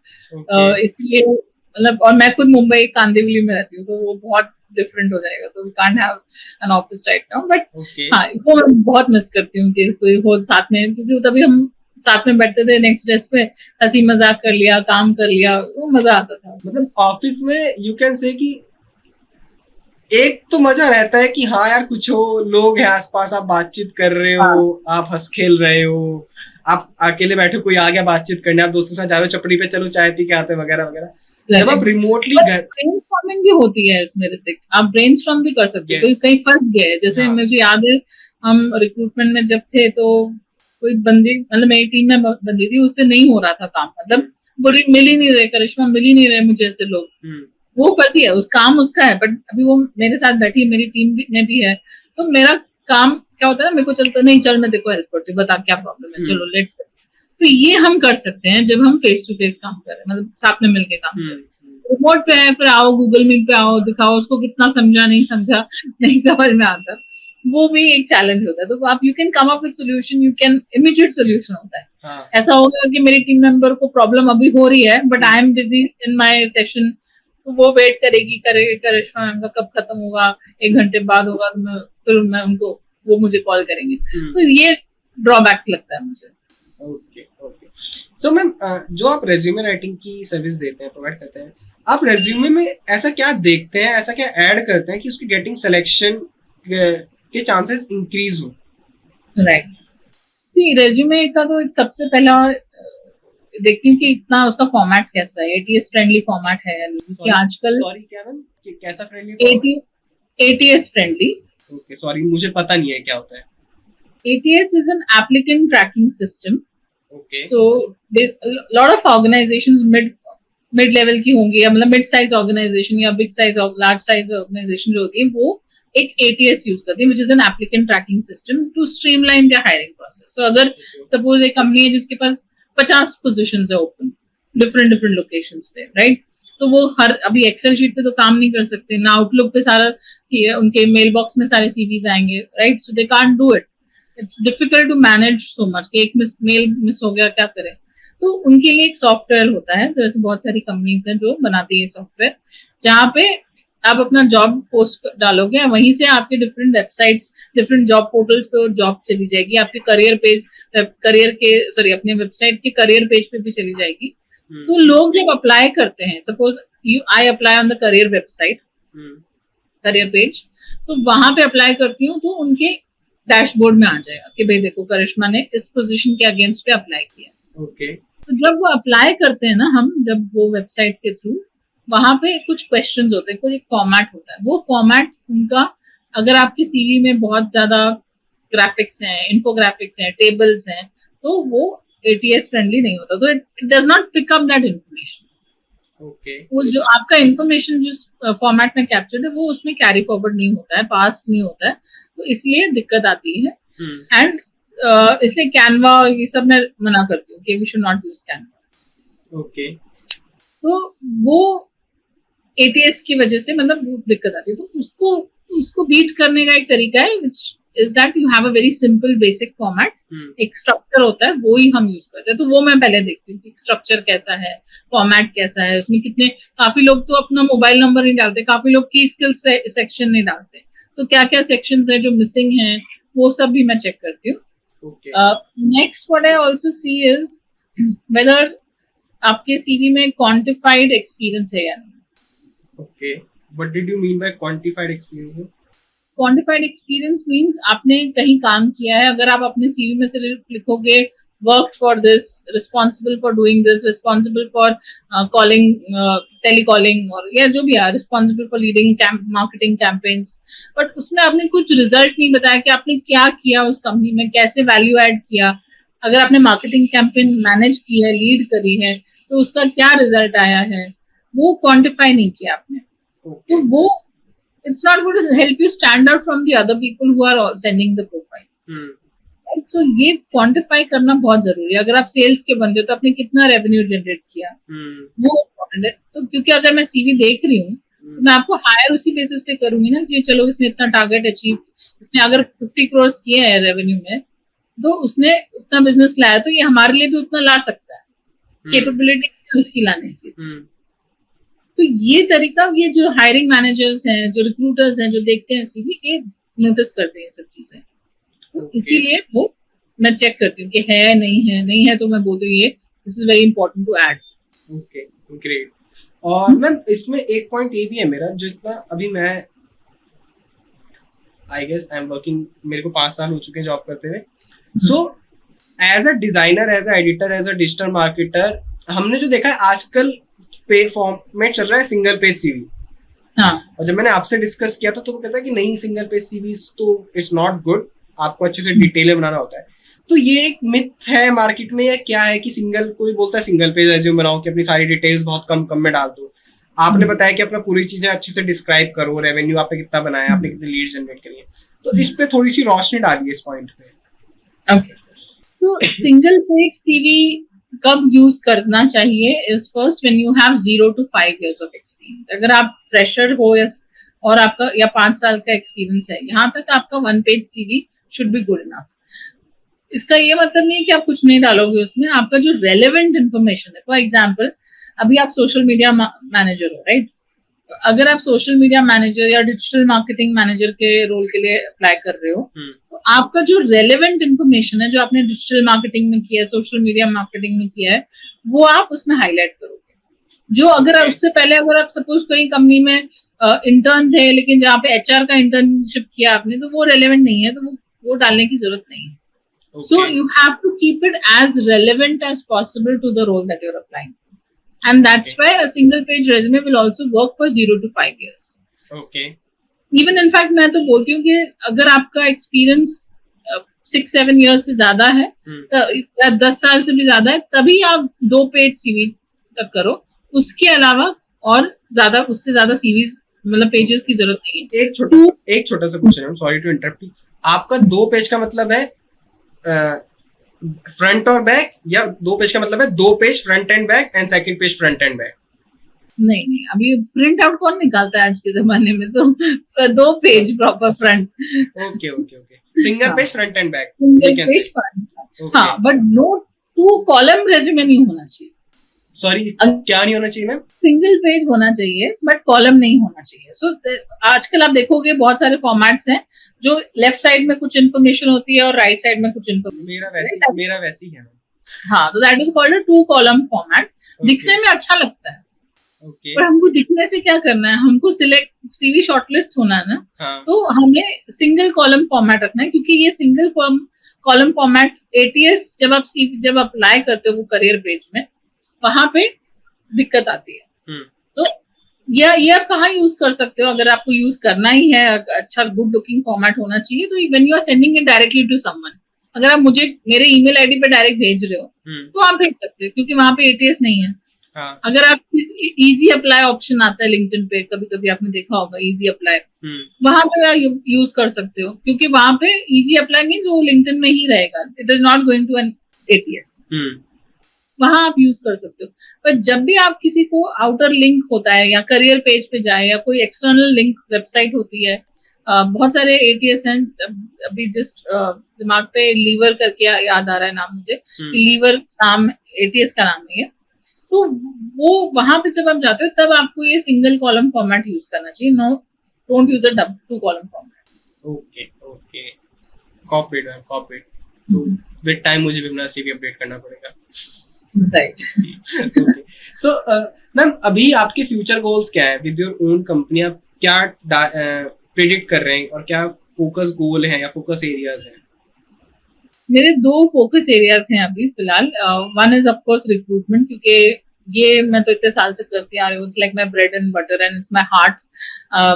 इसलिए मतलब, और मैं खुद मुंबई कांदिवली में रहती हूँ, तो वो बहुत डिफरेंट हो जाएगा. तो we can't have an office right now. But हाँ, वो मैं बहुत मिस करती हूँ कि कोई हो साथ में, क्योंकि तभी हम साथ में बैठते थे नेक्स्ट डेस्क पे, हंसी मजाक कर लिया, काम कर लिया, वो मजा आता था. मतलब ऑफिस में यू कैन से कि एक तो मजा रहता है कि हाँ यार कुछ हो, लोग हैं आसपास, आप बातचीत कर रहे हो, आप हंस खेल रहे हो, आप अकेले बैठे, कोई आ गया बातचीत करने, आप दोस्तों के साथ जा रहे हो चपड़ी पे, चलो चाय पी के आते वगैरह वगैरह. जब आप रिमोटली ब्रेनस्टॉर्मिंग भी होती है इसमें ऋतिक, आप ब्रेनस्टॉर्म भी कर सकते हो. कोई कहीं फंस गया है, जैसे मुझे याद है हम रिक्रूटमेंट में जब थे, तो कोई बंदी, मतलब मेरी टीम में बंदी थी, उससे नहीं हो रहा था काम, मतलब बोली मिल ही नहीं रहे करिश्मा, मिल ही नहीं रहे मुझे ऐसे लोग. वो फंसी है, उस काम उसका है, बट अभी वो मेरे साथ बैठी है, मेरी टीम में भी है, तो मेरा काम क्या होता है ना, मेरे को चलता नहीं, चल मैं देखो हेल्प करती हूँ, बता क्या प्रॉब्लम है, चलो लेट्स. तो ये हम कर सकते हैं जब हम फेस टू फेस काम कर रहे हैं, मतलब साथ में मिलके काम कर रहे हैं. रिमोट पे है, फिर आओ गूगल मीट पे आओ, दिखाओ उसको कितना समझा नहीं समझ में आता, वो भी एक चैलेंज होता है. तो आप you can come up with solution, you can immediate solution होता है. ऐसा होगा कि मेरी टीम मेंबर को प्रॉब्लम अभी हो रही है, but I am busy in my session, तो वो वेट करेगी करिश्मा मैम का कब खत्म होगा, 1 घंटे बाद होगा, तो फिर मैं उनको, वो मुझे कॉल करेंगे. तो ये ड्रॉबैक लगता है मुझे. ओके. सो मैम, जो आप रेज्यूमे राइटिंग की सर्विस देते हैं, प्रोवाइड करते हैं, आप रेज्यूमे में ऐसा क्या देखते हैं, ऐसा क्या ऐड करते हैं कि उसकी गेटिंग सिलेक्शन के चांसेस इंक्रीज हो? राइट. सी रेज्यूमे का तो सबसे पहला देखती हूँ कि इतना उसका फॉर्मेट कैसा है, एटीएस फ्रेंडली फॉर्मेट है या नहीं, कि आजकल. सॉरी क्या मैम, कैसा friendly? ATS friendly. Okay, sorry मुझे पता नहीं है क्या होता है. ATS is an applicant tracking system. Okay. So a lot of organizations mid level की होंगी, या मतलब mid size organization या big size और large size organization जो होती है, वो एक ATS यूज करती है, which is an applicant tracking system to streamline their hiring process. So अगर suppose एक कंपनी है जिसके पास 50 positions है open different locations पे, right? तो वो हर अभी एक्सेल शीट पे तो काम नहीं कर सकते ना, आउटलुक पे सारा उनके मेल बॉक्स में सारे CVs आएंगे, right? So they can't do it. It's difficult to manage so much कि एक मेल मिस हो गया, क्या करें. तो उनके लिए एक सॉफ्टवेयर होता है, जैसे बहुत सारी कंपनीज हैं जो बनाती है सॉफ्टवेयर, जहाँ पे आप अपना जॉब पोस्ट डालोगे, वहीं से आपके different websites, different job portals पे जॉब चली जाएगी, आपके अपने वेबसाइट के करियर पेज पे भी चली जाएगी। तो लोग जब अप्लाई करते हैं, suppose I apply on the career website, career page, तो वहां पे अप्लाई करती हूँ तो उनके डैशबोर्ड में आ जाएगा कि भाई देखो करिश्मा ने इस पोजीशन के अगेंस्ट पे अप्लाई किया। ओके। तो जब वो अप्लाई करते हैं ना, हम जब वो वेबसाइट के थ्रू, वहां पे कुछ क्वेश्चंस होते हैं, कुछ एक फॉर्मेट होता है, वो फॉर्मेट उनका, अगर आपकी सीवी में बहुत ज्यादा ग्राफिक्स हैं, इन्फोग्राफिक्स हैं, टेबल्स हैं, तो वो एटीएस फ्रेंडली नहीं होता, तो it does not pick up that information. Okay. वो जो आपका इन्फॉर्मेशन जिस फॉर्मेट में कैप्चर्ड है वो उसमें कैरी फॉरवर्ड नहीं होता है, पास नहीं होता है, तो इसलिए दिक्कत आती है। एंड इसलिए कैनवा ये सब मैं मना करती हूँ कि we should not use Canva. Okay. तो वो एटीएस की वजह से मतलब दिक्कत आती है, तो उसको बीट करने का एक तरीका है, which is that you have a very simple basic format, एक स्ट्रक्चर होता है, वो ही हम यूज करते हैं। तो वो मैं पहले देखती हूँ कि स्ट्रक्चर कैसा है, फॉर्मेट कैसा है, उसमें कितने, काफी लोग तो अपना मोबाइल नंबर नहीं डालते, काफी लोग की स्किल्स सेक्शन नहीं डालते, तो क्या क्या सेक्शंस है जो मिसिंग है, वो सब भी मैं चेक करती हूँ। Next what I also C is whether आपके सीवी में क्वांटिफाइड एक्सपीरियंस है या नहीं। Okay, what did you mean by quantified experience? Quantified experience means आपने कहीं काम किया है। अगर आप अपने सीवी में सिर्फ लिखोगे work for this, responsible for doing this, responsible for calling, telecalling, और या जो भी है, responsible for leading marketing campaigns, but उसमें आपने कुछ रिजल्ट नहीं बताया कि आपने क्या किया उस कंपनी में, कैसे वैल्यू ऐड किया। अगर आपने मार्केटिंग कैंपेन मैनेज की है, लीड करी है, तो उसका क्या रिजल्ट आया है, वो क्वांटिफाई नहीं किया आपने। तो वो it's not going to help you stand out from the other people who are all sending the profile. Right? So ये क्वांटिफाई करना बहुत जरूरी है। अगर आप सेल्स के बंदे हो तो आपने कितना रेवेन्यू जनरेट किया, वो इम्पोर्टेंट है। तो क्योंकि अगर मैं सीवी देख रही हूँ तो मैं आपको हायर उसी बेसिस पे करूंगी ना कि चलो इसने इतना टारगेट अचीव, इसने अगर 50 करोड़ किए हैं रेवेन्यू में, तो उसने उतना बिजनेस लाया, तो ये हमारे लिए भी उतना ला सकता है, कैपेबिलिटी उसकी लाने की। तो ये तरीका, ये जो हायरिंग मैनेजर्स हैं, जो रिक्रूटर्स हैं, जो देखते हैं सीवी, ये नोटिस करते हैं सब चीजें। तो इसीलिए वो मैं चेक करती हूँ कि है नहीं है तो मैं बोलती हूँ ये this is very important to add. Okay, great. और मैम इसमें एक पॉइंट ये भी है मेरा, जितना अभी मैं I guess I am working, मेरे को 5 साल हो चुके हैं जॉब करते हुए। So as a designer, as a editor, as a digital marketer, हमने जो देखा है आजकल पे फॉर्मेट चल रहा है सिंगल पेज सीवी। हाँ। और जब मैंने आपसे डिस्कस किया था तो वो कहता है कि नहीं, सिंगल पेज सीवी तो इट्स नॉट गुड, आपको अच्छे से डिटेल बनाना होता है। तो ये एक मिथ है मार्केट में या क्या है कि सिंगल, कोई बोलता है सिंगल पेज रेज्यूमे बनाओ कि अपनी सारी डिटेल्स बहुत कम में डाल दो। आपने बताया कि अपना पूरी चीजें अच्छे से डिस्क्राइब करो, रेवेन्यू आपने कितना बनाया, आपने कितने लीड जनरेट करी है। तो इस पे थोड़ी सी रोशनी डालिए इस पॉइंट पे। ओके, तो सिंगल पेज सीवी कब यूज करना चाहिए is first when you have 0 to 5 years of experience. अगर आप फ्रेशर हो और आपका या 5 साल का एक्सपीरियंस है, यहाँ तक आपका 1 page CV should be good enough. इसका ये मतलब नहीं है कि आप कुछ नहीं डालोगे उसमें, आपका जो रेलेवेंट इन्फॉर्मेशन है, फॉर एग्जाम्पल अभी आप सोशल मीडिया मैनेजर हो, राइट? अगर आप सोशल मीडिया मैनेजर या डिजिटल मार्केटिंग मैनेजर के रोल के लिए अप्लाई कर रहे हो, तो आपका जो रेलेवेंट इन्फॉर्मेशन है, जो आपने डिजिटल मार्केटिंग में किया है, सोशल मीडिया मार्केटिंग में किया है, वो आप उसमें हाईलाइट करोगे। जो अगर उससे पहले अगर आप सपोज कोई कंपनी में इंटर्न थे, लेकिन जहाँ पे एचआर का इंटर्नशिप किया आपने, तो वो रेलेवेंट नहीं है, तो वो डालने की जरूरत नहीं है। So you have to keep it as relevant as possible to the role that you're applying for. And that's why a single page resume will also work for 0 to 5 years. Okay. Even in fact, मैं तो बोलती हूँ कि अगर आपका एक्सपीरियंस 6-7 years से ज्यादा है, या 10 साल से भी ज्यादा है, तभी आप 2 पेज सीवी तक करो। उसके अलावा और ज्यादा, उससे ज्यादा सीवीज मतलब पेजेस की जरूरत नहीं है। एक छोटा सा क्वेश्चन है, सॉरी टू इंटरप्ट। आपका 2 पेज का मतलब है फ्रंट और बैक, या 2 पेज का मतलब है 2 page front end back and second page front end back? नहीं, अभी प्रिंट आउट कौन निकालता है आज के जमाने में, सो 2 page proper front. Okay, single page front end back, हाँ, बट नो 2 कॉलम रेज्यूमे नहीं होना चाहिए। सॉरी, क्या नहीं होना चाहिए मैम? सिंगल पेज होना चाहिए बट कॉलम नहीं होना चाहिए। सो आजकल आप देखोगे बहुत सारे फॉर्मेट्स हैं जो लेफ्ट साइड में कुछ इन्फॉर्मेशन होती है और राइट साइड में कुछ इन्फॉर्मेशन। मेरा वैसी है। हाँ, तो that is called a two column format. दिखने में अच्छा लगता है, पर हमको दिखने से क्या करना है, हमको सिलेक्ट सीवी शॉर्टलिस्ट होना है ना। हाँ. तो हमें सिंगल कॉलम फॉर्मेट रखना है, क्योंकि ये सिंगल कॉलम फॉर्मेट एटीएस जब अप्लाई करते हो वो करियर पेज में, वहां पे दिक्कत आती है। तो ये आप कहाँ यूज कर सकते हो? अगर आपको यूज करना ही है, अच्छा गुड लुकिंग फॉर्मेट होना चाहिए, तो when you are sending it directly to someone, अगर आप मुझे मेरे ईमेल आईडी पे डायरेक्ट भेज रहे हो तो आप भेज सकते हो, क्योंकि वहां पे एटीएस नहीं है। हाँ. अगर आप इजी अप्लाई ऑप्शन आता है लिंक्डइन पे, कभी कभी आपने देखा होगा इजी अप्लाई, वहां पे आप यूज कर सकते हो, क्योंकि वहां पे इजी अप्लाई मींस वो लिंक्डइन में ही रहेगा, it is not going to an ATS. वहां आप यूज कर सकते हो। पर जब भी आप किसी को आउटर लिंक होता है या करियर पेज पे जाए या कोई एक्सटर्नल लिंक वेबसाइट होती है, बहुत सारे एटीएस हैं। अभी जस्ट दिमाग पे लीवर करके याद आ रहा है नाम मुझे, लीवर नाम एटीएस का नाम है। तो वो वहां पे जब आप जाते हो तब आपको ये सिंगल कॉलम फॉर्मेट यूज करना चाहिए। No, don't use a two column format. Okay okay, copied ma'am, copied. तो विद टाइम मुझे भी अपना सीवी अपडेट करना पड़ेगा। राइट। ओके, सो मैम अभी आपके फ्यूचर गोल्स क्या है विद योर ओन कंपनी? आप क्या प्रेडिक्ट कर रहे हैं और क्या फोकस गोल है या फोकस एरियाज हैं? मेरे दो फोकस एरियाज हैं अभी फिलहाल। One is of course recruitment, क्योंकि ये मैं तो इतने साल से करती आ रही हूँ। It's like my bread and butter and it's my heart,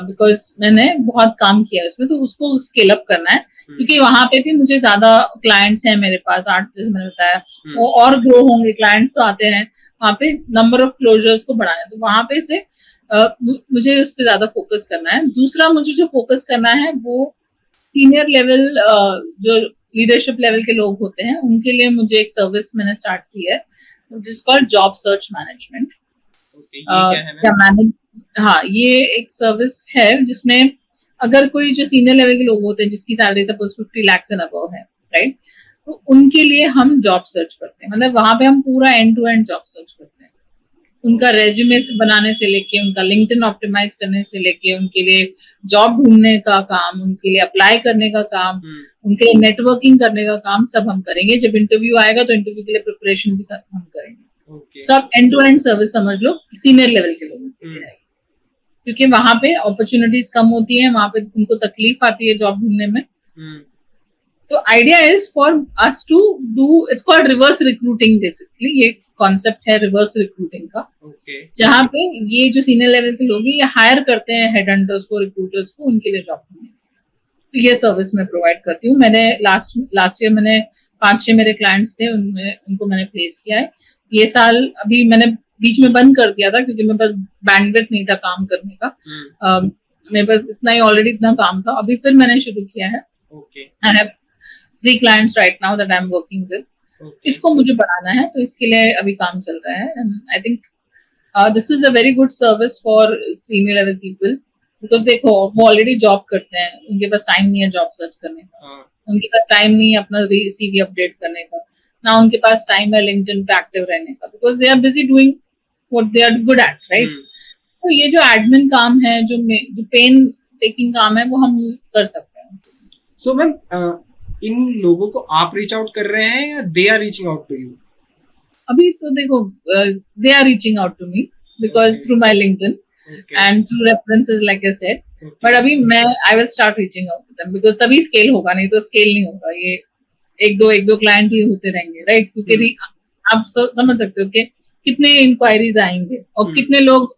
because मैंने बहुत काम किया है उसमें, तो उसको स्केल अप करना है। क्योंकि वहां पे भी मुझे ज्यादा क्लाइंट्स हैं मेरे पास, 8 जैसे मैंने बताया, वो और ग्रो होंगे, क्लाइंट्स तो आते हैं, वहां पे नंबर ऑफ क्लोजर्स को बढ़ाना है, तो वहां पे से मुझे उस पर ज्यादा फोकस करना है। दूसरा मुझे जो फोकस करना है वो सीनियर लेवल, जो लीडरशिप लेवल के लोग होते हैं, उनके लिए मुझे एक सर्विस मैंने स्टार्ट की है जिस कॉल्ड जॉब सर्च मैनेजमेंट। हाँ, ये एक सर्विस है जिसमें अगर कोई जो सीनियर लेवल के लोग होते हैं जिसकी salary suppose 50 lakh and above है, राइट, तो उनके लिए हम जॉब सर्च करते हैं। मतलब वहां पे हम पूरा end to end job search करते हैं, उनका रेज्यूमे बनाने से लेके, उनका लिंक्डइन ऑप्टिमाइज करने से लेके, उनके लिए जॉब ढूंढने का काम, उनके लिए अप्लाई करने का काम, उनके लिए नेटवर्किंग करने का काम, सब हम करेंगे। जब इंटरव्यू आएगा तो इंटरव्यू के लिए प्रिपरेशन भी हम करेंगे। तो आप एंड टू एंड सर्विस समझ लो, सीनियर लेवल के लोगों के लिए आएगी, क्योंकि वहां पे अपॉर्चुनिटीज कम होती है, वहां पे उनको तकलीफ आती है जॉब ढूंढने में। तो idea is for us to do, it's called reverse recruiting basically. ये कॉन्सेप्ट है रिवर्स रिक्रूटिंग का, जहाँ पे ये जो सीनियर लेवल के लोग हैं ये हायर करते हैं हेड हंटर्स को, रिक्रूटर्स को, उनके लिए जॉब ढूंढने। तो ये सर्विस मैं प्रोवाइड करती हूँ। मैंने लास्ट ईयर मैंने 5-6 मेरे क्लाइंट्स थे, उनको मैंने प्लेस किया है। ये साल अभी मैंने बीच में बंद कर दिया था क्योंकि मेरे पास बैंडविड्थ नहीं था काम करने का। मेरे पास इतना ही ऑलरेडी इतना काम था। अभी फिर मैंने शुरू किया है। I have 3 clients right now that I'm working with. इसको मुझे बढ़ाना है, तो इसके लिए अभी काम चल रहा है। And I think this is a very good service for senior level people, because देखो वो ऑलरेडी जॉब करते हैं, उनके पास टाइम नहीं है जॉब सर्च करने का, उनके पास टाइम नहीं है अपना सीवी अपडेट करने का, ना उनके पास टाइम है लिंक्डइन पे एक्टिव रहने का, because they are busy doing what they are good at, right. तो ये जो एडमिन काम है, जो पेन टेकिंग काम है, वो हम कर सकते हैं। सो मैम इन लोगों को आप रीच आउट कर रहे हैं या they are reaching out to you? अभी तो देखो they are reaching out to me because through my LinkedIn and through references like I said, but अभी मैं I will start reaching out to them, because तभी स्केल होगा, नहीं तो स्केल नहीं होगा। ये एक दो क्लाइंट ही होते रहेंगे, राइट। क्योंकि आप समझ सकते हो कि कितने इंक्वायरीज आएंगे और कितने लोग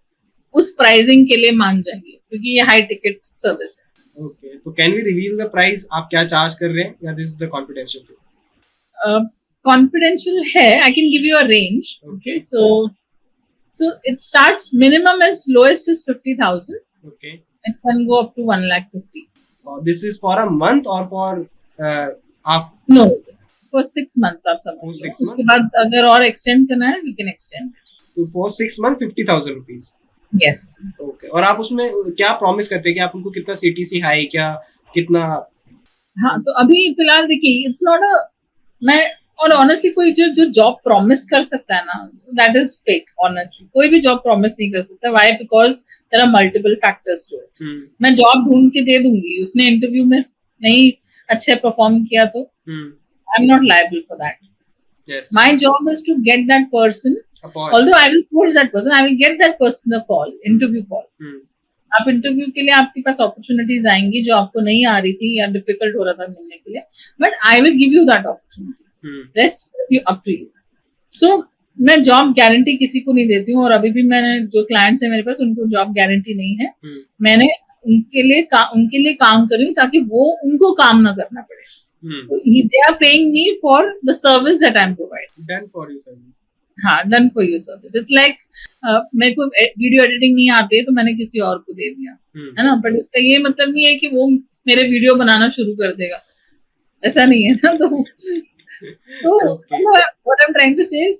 उस प्राइसिंग के लिए मान जाएंगे, क्योंकि ये हाई टिकट सर्विस है। ओके, तो can we reveal the price? आप क्या चार्ज कर रहे हैं या this is the confidential thing? Confidential है, I can give you a range. Okay, so it starts minimum as lowest is 50,000. Okay, it can go up to 1,50,000. This is for a month or for no, for 6 months आप समझ लो। उसके बाद अगर और एक्सटेंड करना है we can extend it. तो for 6 months 50,000 rupees. Yes. Okay, और आप उसमें क्या प्रॉमिस करते हैं कि आप उनको कितना CTC हाई, क्या कितना? हाँ, तो अभी फिलहाल देखिए, इट्स नॉट अ, मैं और ऑनेस्टली कोई जो जो जॉब प्रॉमिस कर सकता है ना, दैट इज फेक. ऑनेस्टली कोई भी जॉब प्रॉमिस नहीं कर सकता. Why? Because there are multiple factors to it. मैं जॉब ढूंढ के दे दूंगी, उसने इंटरव्यू में नहीं अच्छे परफॉर्म किया तो आई am not liable for that. Yes. My job is to get that person. Although I will force that person, I will get that person the call, interview call. आप इंटरव्यू के लिए आपके पास अपॉर्चुनिटीज आएंगी जो आपको नहीं आ रही थी या डिफिकल्ट हो रहा था मिलने के लिए, but I will give you that opportunity. Rest is up to you. So मैं जॉब गारंटी किसी को नहीं देती हूँ, और अभी भी मैंने जो क्लाइंट्स है मेरे पास उनको जॉब गारंटी नहीं है. मैंने उनके लिए काम कर रही हूँ ताकि वो उनको काम ना करना पड़े. They are paying me for the service that I'm providing. Done for you service. हाँ, done for you service. It's like मेरे को वीडियो एडिटिंग नहीं आती है तो मैंने किसी और को दे दिया, है ना. बट इसका ये मतलब नहीं है कि वो मेरे वीडियो बनाना शुरू कर देगा, ऐसा नहीं है ना. तो what I'm trying to say is,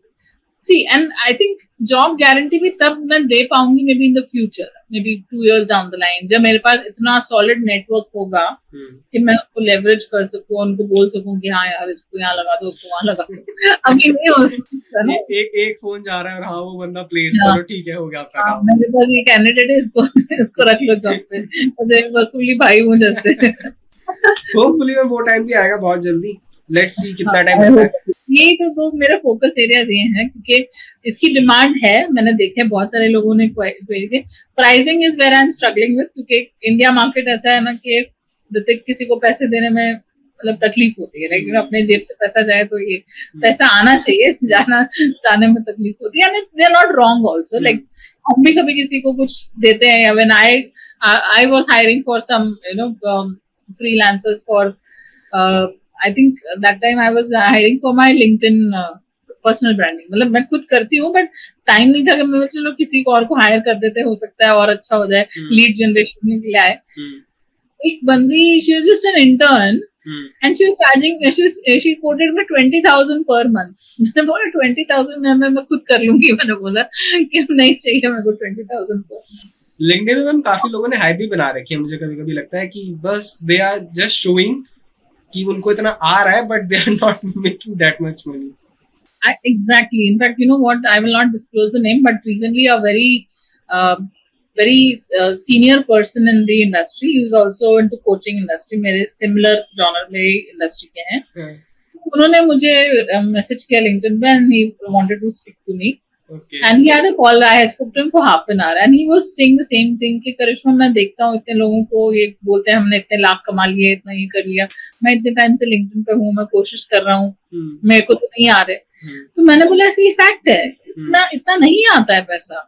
see, and I think job guarantee भी तब मैं दे पाऊंगी may be in the future, may be 2 years down the line, जब मेरे पास इतना सॉलिड नेटवर्क होगा कि मैं उसको लेवरेज कर सकूं, उनको बोल सकूं कि हाँ यार इसको यहाँ लगा दो, उसको वहां लगा दो. अभी नहीं हो सकता ना. एक फोन जा रहा है और हाँ वो बंदा प्लेस, चलो ठीक है, हो गया आपका काम. मेरे पास ये कैंडिडेट है, इसको रख लो जॉब पे. वसूली भाई हूँ जैसे. होपफुली में वो टाइम भी आएगा बहुत जल्दी. लेट्स सी कितना टाइम लगता है. यही तो मेरा फोकस एरियाज ये है, क्योंकि इसकी डिमांड है. मैंने देखे बहुत सारे लोगों ने क्वेरी से. Pricing is where I am struggling with, क्योंकि इंडिया मार्केट ऐसा है ना कि किसी को पैसे देने में मतलब तकलीफ होती है. लेकिन अपने जेब से पैसा जाए तो ये पैसा आना चाहिए, जाने में तकलीफ होती है. They are not wrong also. Like हम भी कभी किसी को कुछ देते हैं, या when I was hiring for some freelancers for I think that time I was hiring for my LinkedIn personal branding. मतलब मैं खुद करती हूँ, बट टाइम नहीं था कि मैं चलो किसी को और को हायर कर देते, हो सकता है और अच्छा हो जाए, लीड जनरेशन के लिए आए. एक बंदी, she was just an intern and she was charging, she quoted me 20,000 per month. मैंने बोला 20,000 मैं खुद कर लूंगी. मैंने बोला कि नहीं चाहिए मेरे को 20,000 per month. LinkedIn में काफी लोगों ने हाइप भी बना रखी है. मुझे कभी कभी लगता है कि बस they are just showing कि उनको इतना आ रहा है, but they are not making that much money. Exactly. In fact, you know what? I will not disclose the name, but recently a very senior person in the industry, he is also into coaching industry. मेरे similar genre में industry के हैं. उन्होंने मुझे मैसेज किया LinkedIn पे, and he wanted to speak to me. Okay. And he had a call. I spoke to him for half an hour, and he was saying the same thing कि करिश्मा, मैं देखता हूँ इतने लोगों को ये बोलते हैं हमने इतने लाख कमा लिए, इतना ये कर लिया. मैं इतने टाइम से LinkedIn पे हूँ, मैं कोशिश कर रहा हूँ, मेरे को तो नहीं आ रहे. तो मैंने बोला ऐसे ये फैक्ट है, इतना नहीं आता है पैसा.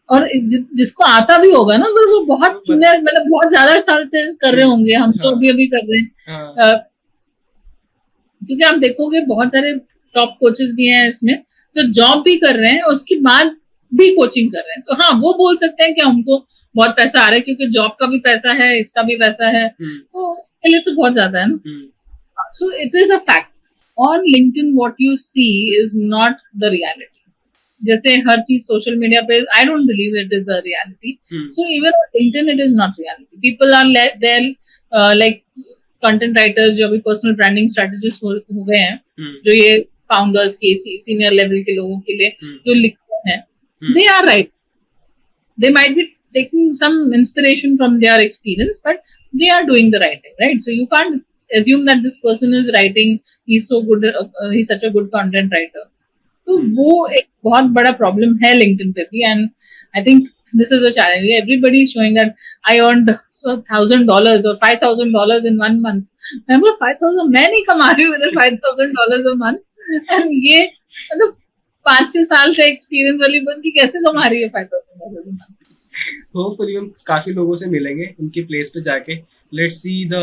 और जिसको आता भी होगा ना, वो बहुत सीनियर, मतलब बहुत ज्यादा साल से कर रहे होंगे. हम तो अभी कर रहे हैं. क्योंकि आप देखोगे बहुत सारे टॉप कोचेस भी हैं इसमें, तो जॉब भी कर रहे हैं, उसके बाद भी कोचिंग कर रहे हैं. तो हाँ, वो बोल सकते हैं कि हमको बहुत पैसा आ रहा है, क्योंकि जॉब का भी पैसा है, इसका भी पैसा है, तो इसके लिए तो बहुत ज्यादा है ना. So it is a fact. On LinkedIn what you see is not the reality. जैसे हर चीज सोशल मीडिया पे, I don't believe it is a reality. So even on LinkedIn it is not reality. People are there like content writers जो अभी पर्सनल ब्रांडिंग स्ट्रेटेजिस्ट हो गए हैं, जो ये फाउंडर्स के सीनियर लेवल के लोगों के लिए जो लिखते हैं, they are right. They might be taking some inspiration from their experience, but they are doing the writing, right? So you can't assume that this person is writing, he's so good, he's such a good content writer. तो वो एक बहुत बड़ा प्रॉब्लम है LinkedIn पे भी, and I think this is a challenge. Everybody is showing that I earned $1,000 or $5,000 in 1 month. मैं बोला 5,000 मैं नहीं कमा रही हूँ इधर $5,000 a month. And ये मतलब 5-6 साल से एक्सपीरियंस वाली बंदी कैसे कमा रही है $5,000? होपफुली हम काफी लोगों से मिलेंगे उनकी प्लेस पे जाके. लेट्स सी द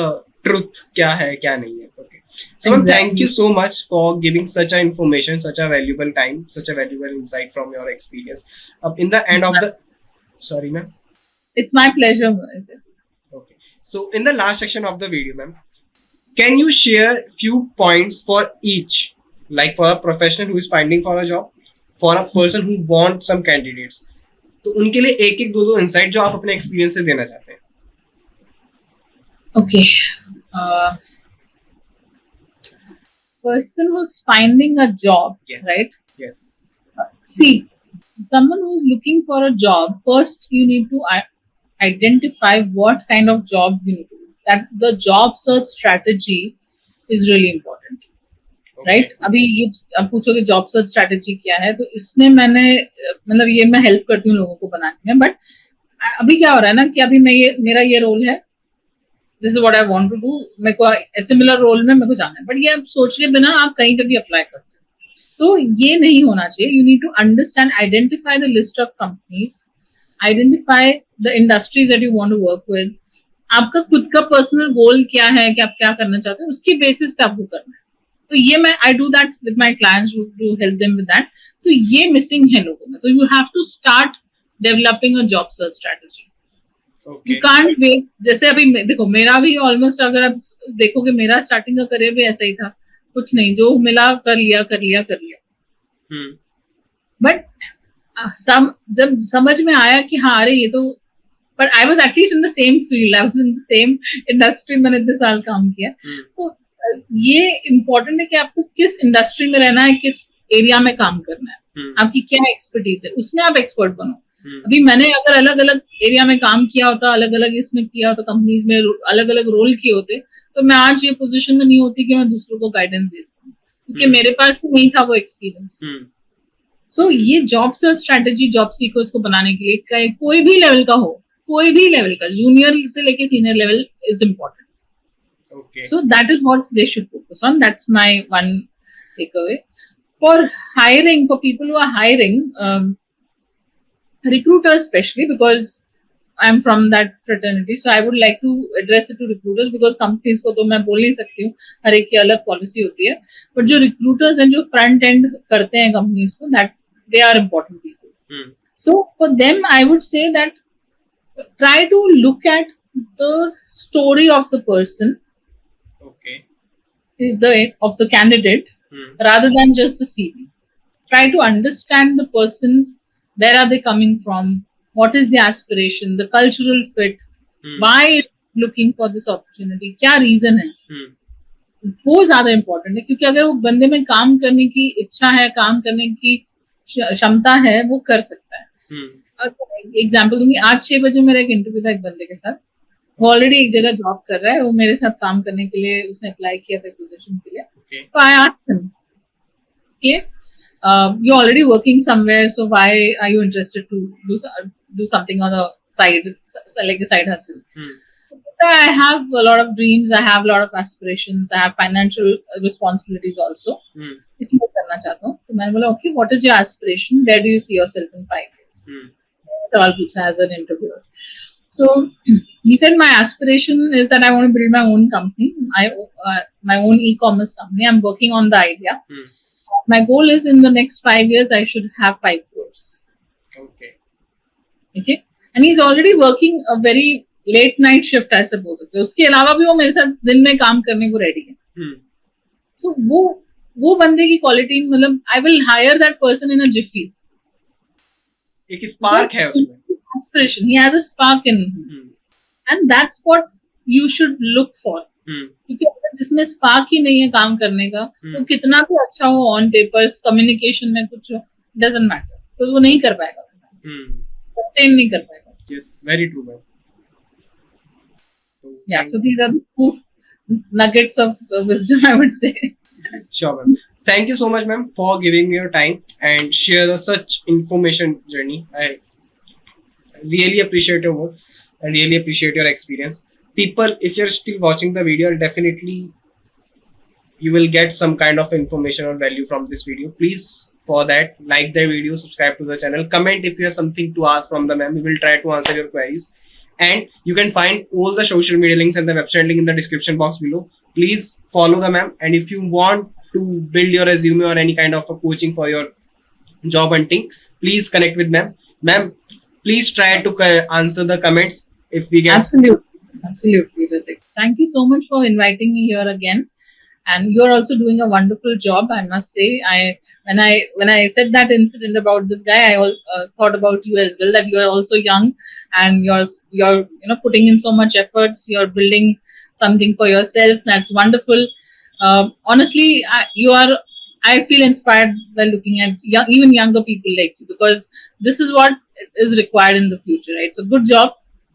ट्रुथ क्या है क्या नहीं है. Okay, so thank you so much for giving such a information, such a valuable time, such a valuable insight from your experience. अब in the end of the sorry ma'am, it's my pleasure. Okay, so in the last section of the video ma'am, can you share few points for each, like for a professional who is finding for a job, for a person who wants some candidates, तो उनके लिए एक एक दो इंसाइट जो आप अपने एक्सपीरियंस से देना चाहते हैं. Okay. person who's finding a job, Yes. right? Yes. See, someone who's looking for a job, first you need to identify what kind of job you need to do. That the job search strategy is really important. Okay. Right अभी ये अब पूछोगे जॉब सर्च स्ट्रेटेजी क्या है, तो इसमें मैंने मतलब ये मैं हेल्प करती हूँ लोगों को बनाने में. बट अभी क्या हो रहा है ना कि अभी मेरा ये रोल है, this is what I want to do, मेरे को सिमिलर रोल में मेरे को जाना है. बट ये आप सोच के बिना आप कहीं पे भी अप्लाई करते हो, तो ये नहीं होना चाहिए. You need to understand, identify the list of companies, identify the industries that you want to work with. आपका खुद का पर्सनल गोल क्या है कि आप क्या करना चाहते हो, उसकी बेसिस पे आपको करना है. तो ये मैं I do that with my clients to help them with that. तो ये मिसिंग है लोगों में. तो you have to start developing a job search strategy. You can't wait. जैसे अभी देखो मेरा भी ऑलमोस्ट, अगर आप देखोगे मेरा स्टार्टिंग का करियर भी ऐसा ही था, कुछ नहीं, जो मिला कर लिया. बट जब समझ में आया कि हाँ अरे ये तो, but I was at least in the same field, I was in the same industry, मैंने इतने साल काम किया. तो ये इम्पोर्टेंट है कि आपको किस इंडस्ट्री में रहना है, किस एरिया में काम करना है, आपकी क्या एक्सपर्टीज है, उसमें आप एक्सपर्ट बनो. अभी मैंने अगर अलग अलग एरिया में काम किया होता, अलग अलग इसमें किया होता, कंपनीज में अलग अलग रोल किए होते, तो मैं आज ये पोजीशन में नहीं होती कि मैं दूसरों को गाइडेंस दे सकूं, क्योंकि मेरे पास नहीं था वो एक्सपीरियंस. सो ये job search strategy job seekers को बनाने के लिए कोई भी लेवल का हो, कोई भी लेवल का, जूनियर से लेके senior level is important. So that is what they should focus on. That's my one takeaway. For hiring, for people who are hiring, recruiters especially, because I'm from that fraternity, so I would like to address it to recruiters, because companies को तो मैं बोल नहीं सकती हूँ, हर एक की अलग पॉलिसी होती है. But जो recruiters हैं, जो front end करते हैं companies को, that they are important people. So for them, I would say that try to look at the story of the person. Of the candidate, rather than just the CV. Try to understand the person. Where are they coming from? What is the aspiration? The cultural fit. Why is looking for this opportunity? क्या reason है? वो ज्यादा important है, क्योंकि अगर वो बंदे में काम करने की इच्छा है, काम करने की क्षमता है, वो कर सकता है. एग्जाम्पल दूंगी, आज 6 बजे मेरा एक इंटरव्यू था एक बंदे के साथ. वो ऑलरेडी एक जगह जॉब कर रहा है, वो मेरे साथ काम करने के लिए उसने अप्लाई किया था पोजीशन के लिए. तो आई आस्क्ड हिम कि you already working somewhere, so why are you interested to do something on the side, like a side hustle. I have a lot of dreams, I have a lot of aspirations, I have financial responsibilities also. इसलिए करना चाहता हूँ. तो मैंने बोला okay, what is your aspiration? Where do you see yourself in 5 years? सवाल पूछा as an interviewer. So he said, my aspiration is that I want to build my own company, my own e-commerce company. I'm working on the idea. My goal is in the next 5 years, I should have 5 crores. Okay. And he's already working a very late night shift, I suppose. तो उसके अलावा भी वो मेरे साथ दिन में काम करने को रेडी है. So वो बंदे की क्वालिटी, मतलब I will hire that person in a jiffy. एक स्पार्क है उसमें. Aspiration. He has a spark in him. And that's what you should look for. क्योंकि अगर जिसमें स्पार्क ही नहीं है काम करने का, तो कितना भी अच्छा हो ऑन पेपर्स, कम्युनिकेशन में कुछ हो, डजंट मैटर, तो वो नहीं कर पाएगा, सस्टेन नहीं कर पाएगा. Yes, very true, man. Yeah, so these are the 2 nuggets of wisdom, I would say. Sure, ma'am. Thank you so much, ma'am, for giving me your time and share such information journey. I really appreciate your work. I really appreciate your experience. People, if you're still watching the video, definitely you will get some kind of information or value from this video. Please, for that, like the video, subscribe to the channel, comment if you have something to ask from the ma'am. We will try to answer your queries. And you can find all the social media links and the website link in the description box below. Please follow the ma'am. And if you want to build your resume or any kind of a coaching for your job hunting, please connect with ma'am. Ma'am, please try to answer the comments if we get. Absolutely, Ritik. Thank you so much for inviting me here again. And you're also doing a wonderful job, I must say. When I said that incident about this guy, I thought about you as well, that you are also young and you're putting in so much efforts. You're building something for yourself. That's wonderful. Honestly, I feel inspired by looking at even younger people like you, because this is what is required in the future, right? So good job.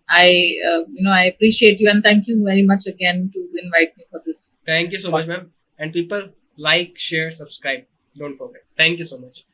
I appreciate you, and thank you very much again to invite me for this. Thank you so much, ma'am. And people, like, share, subscribe. Don't forget. Thank you so much.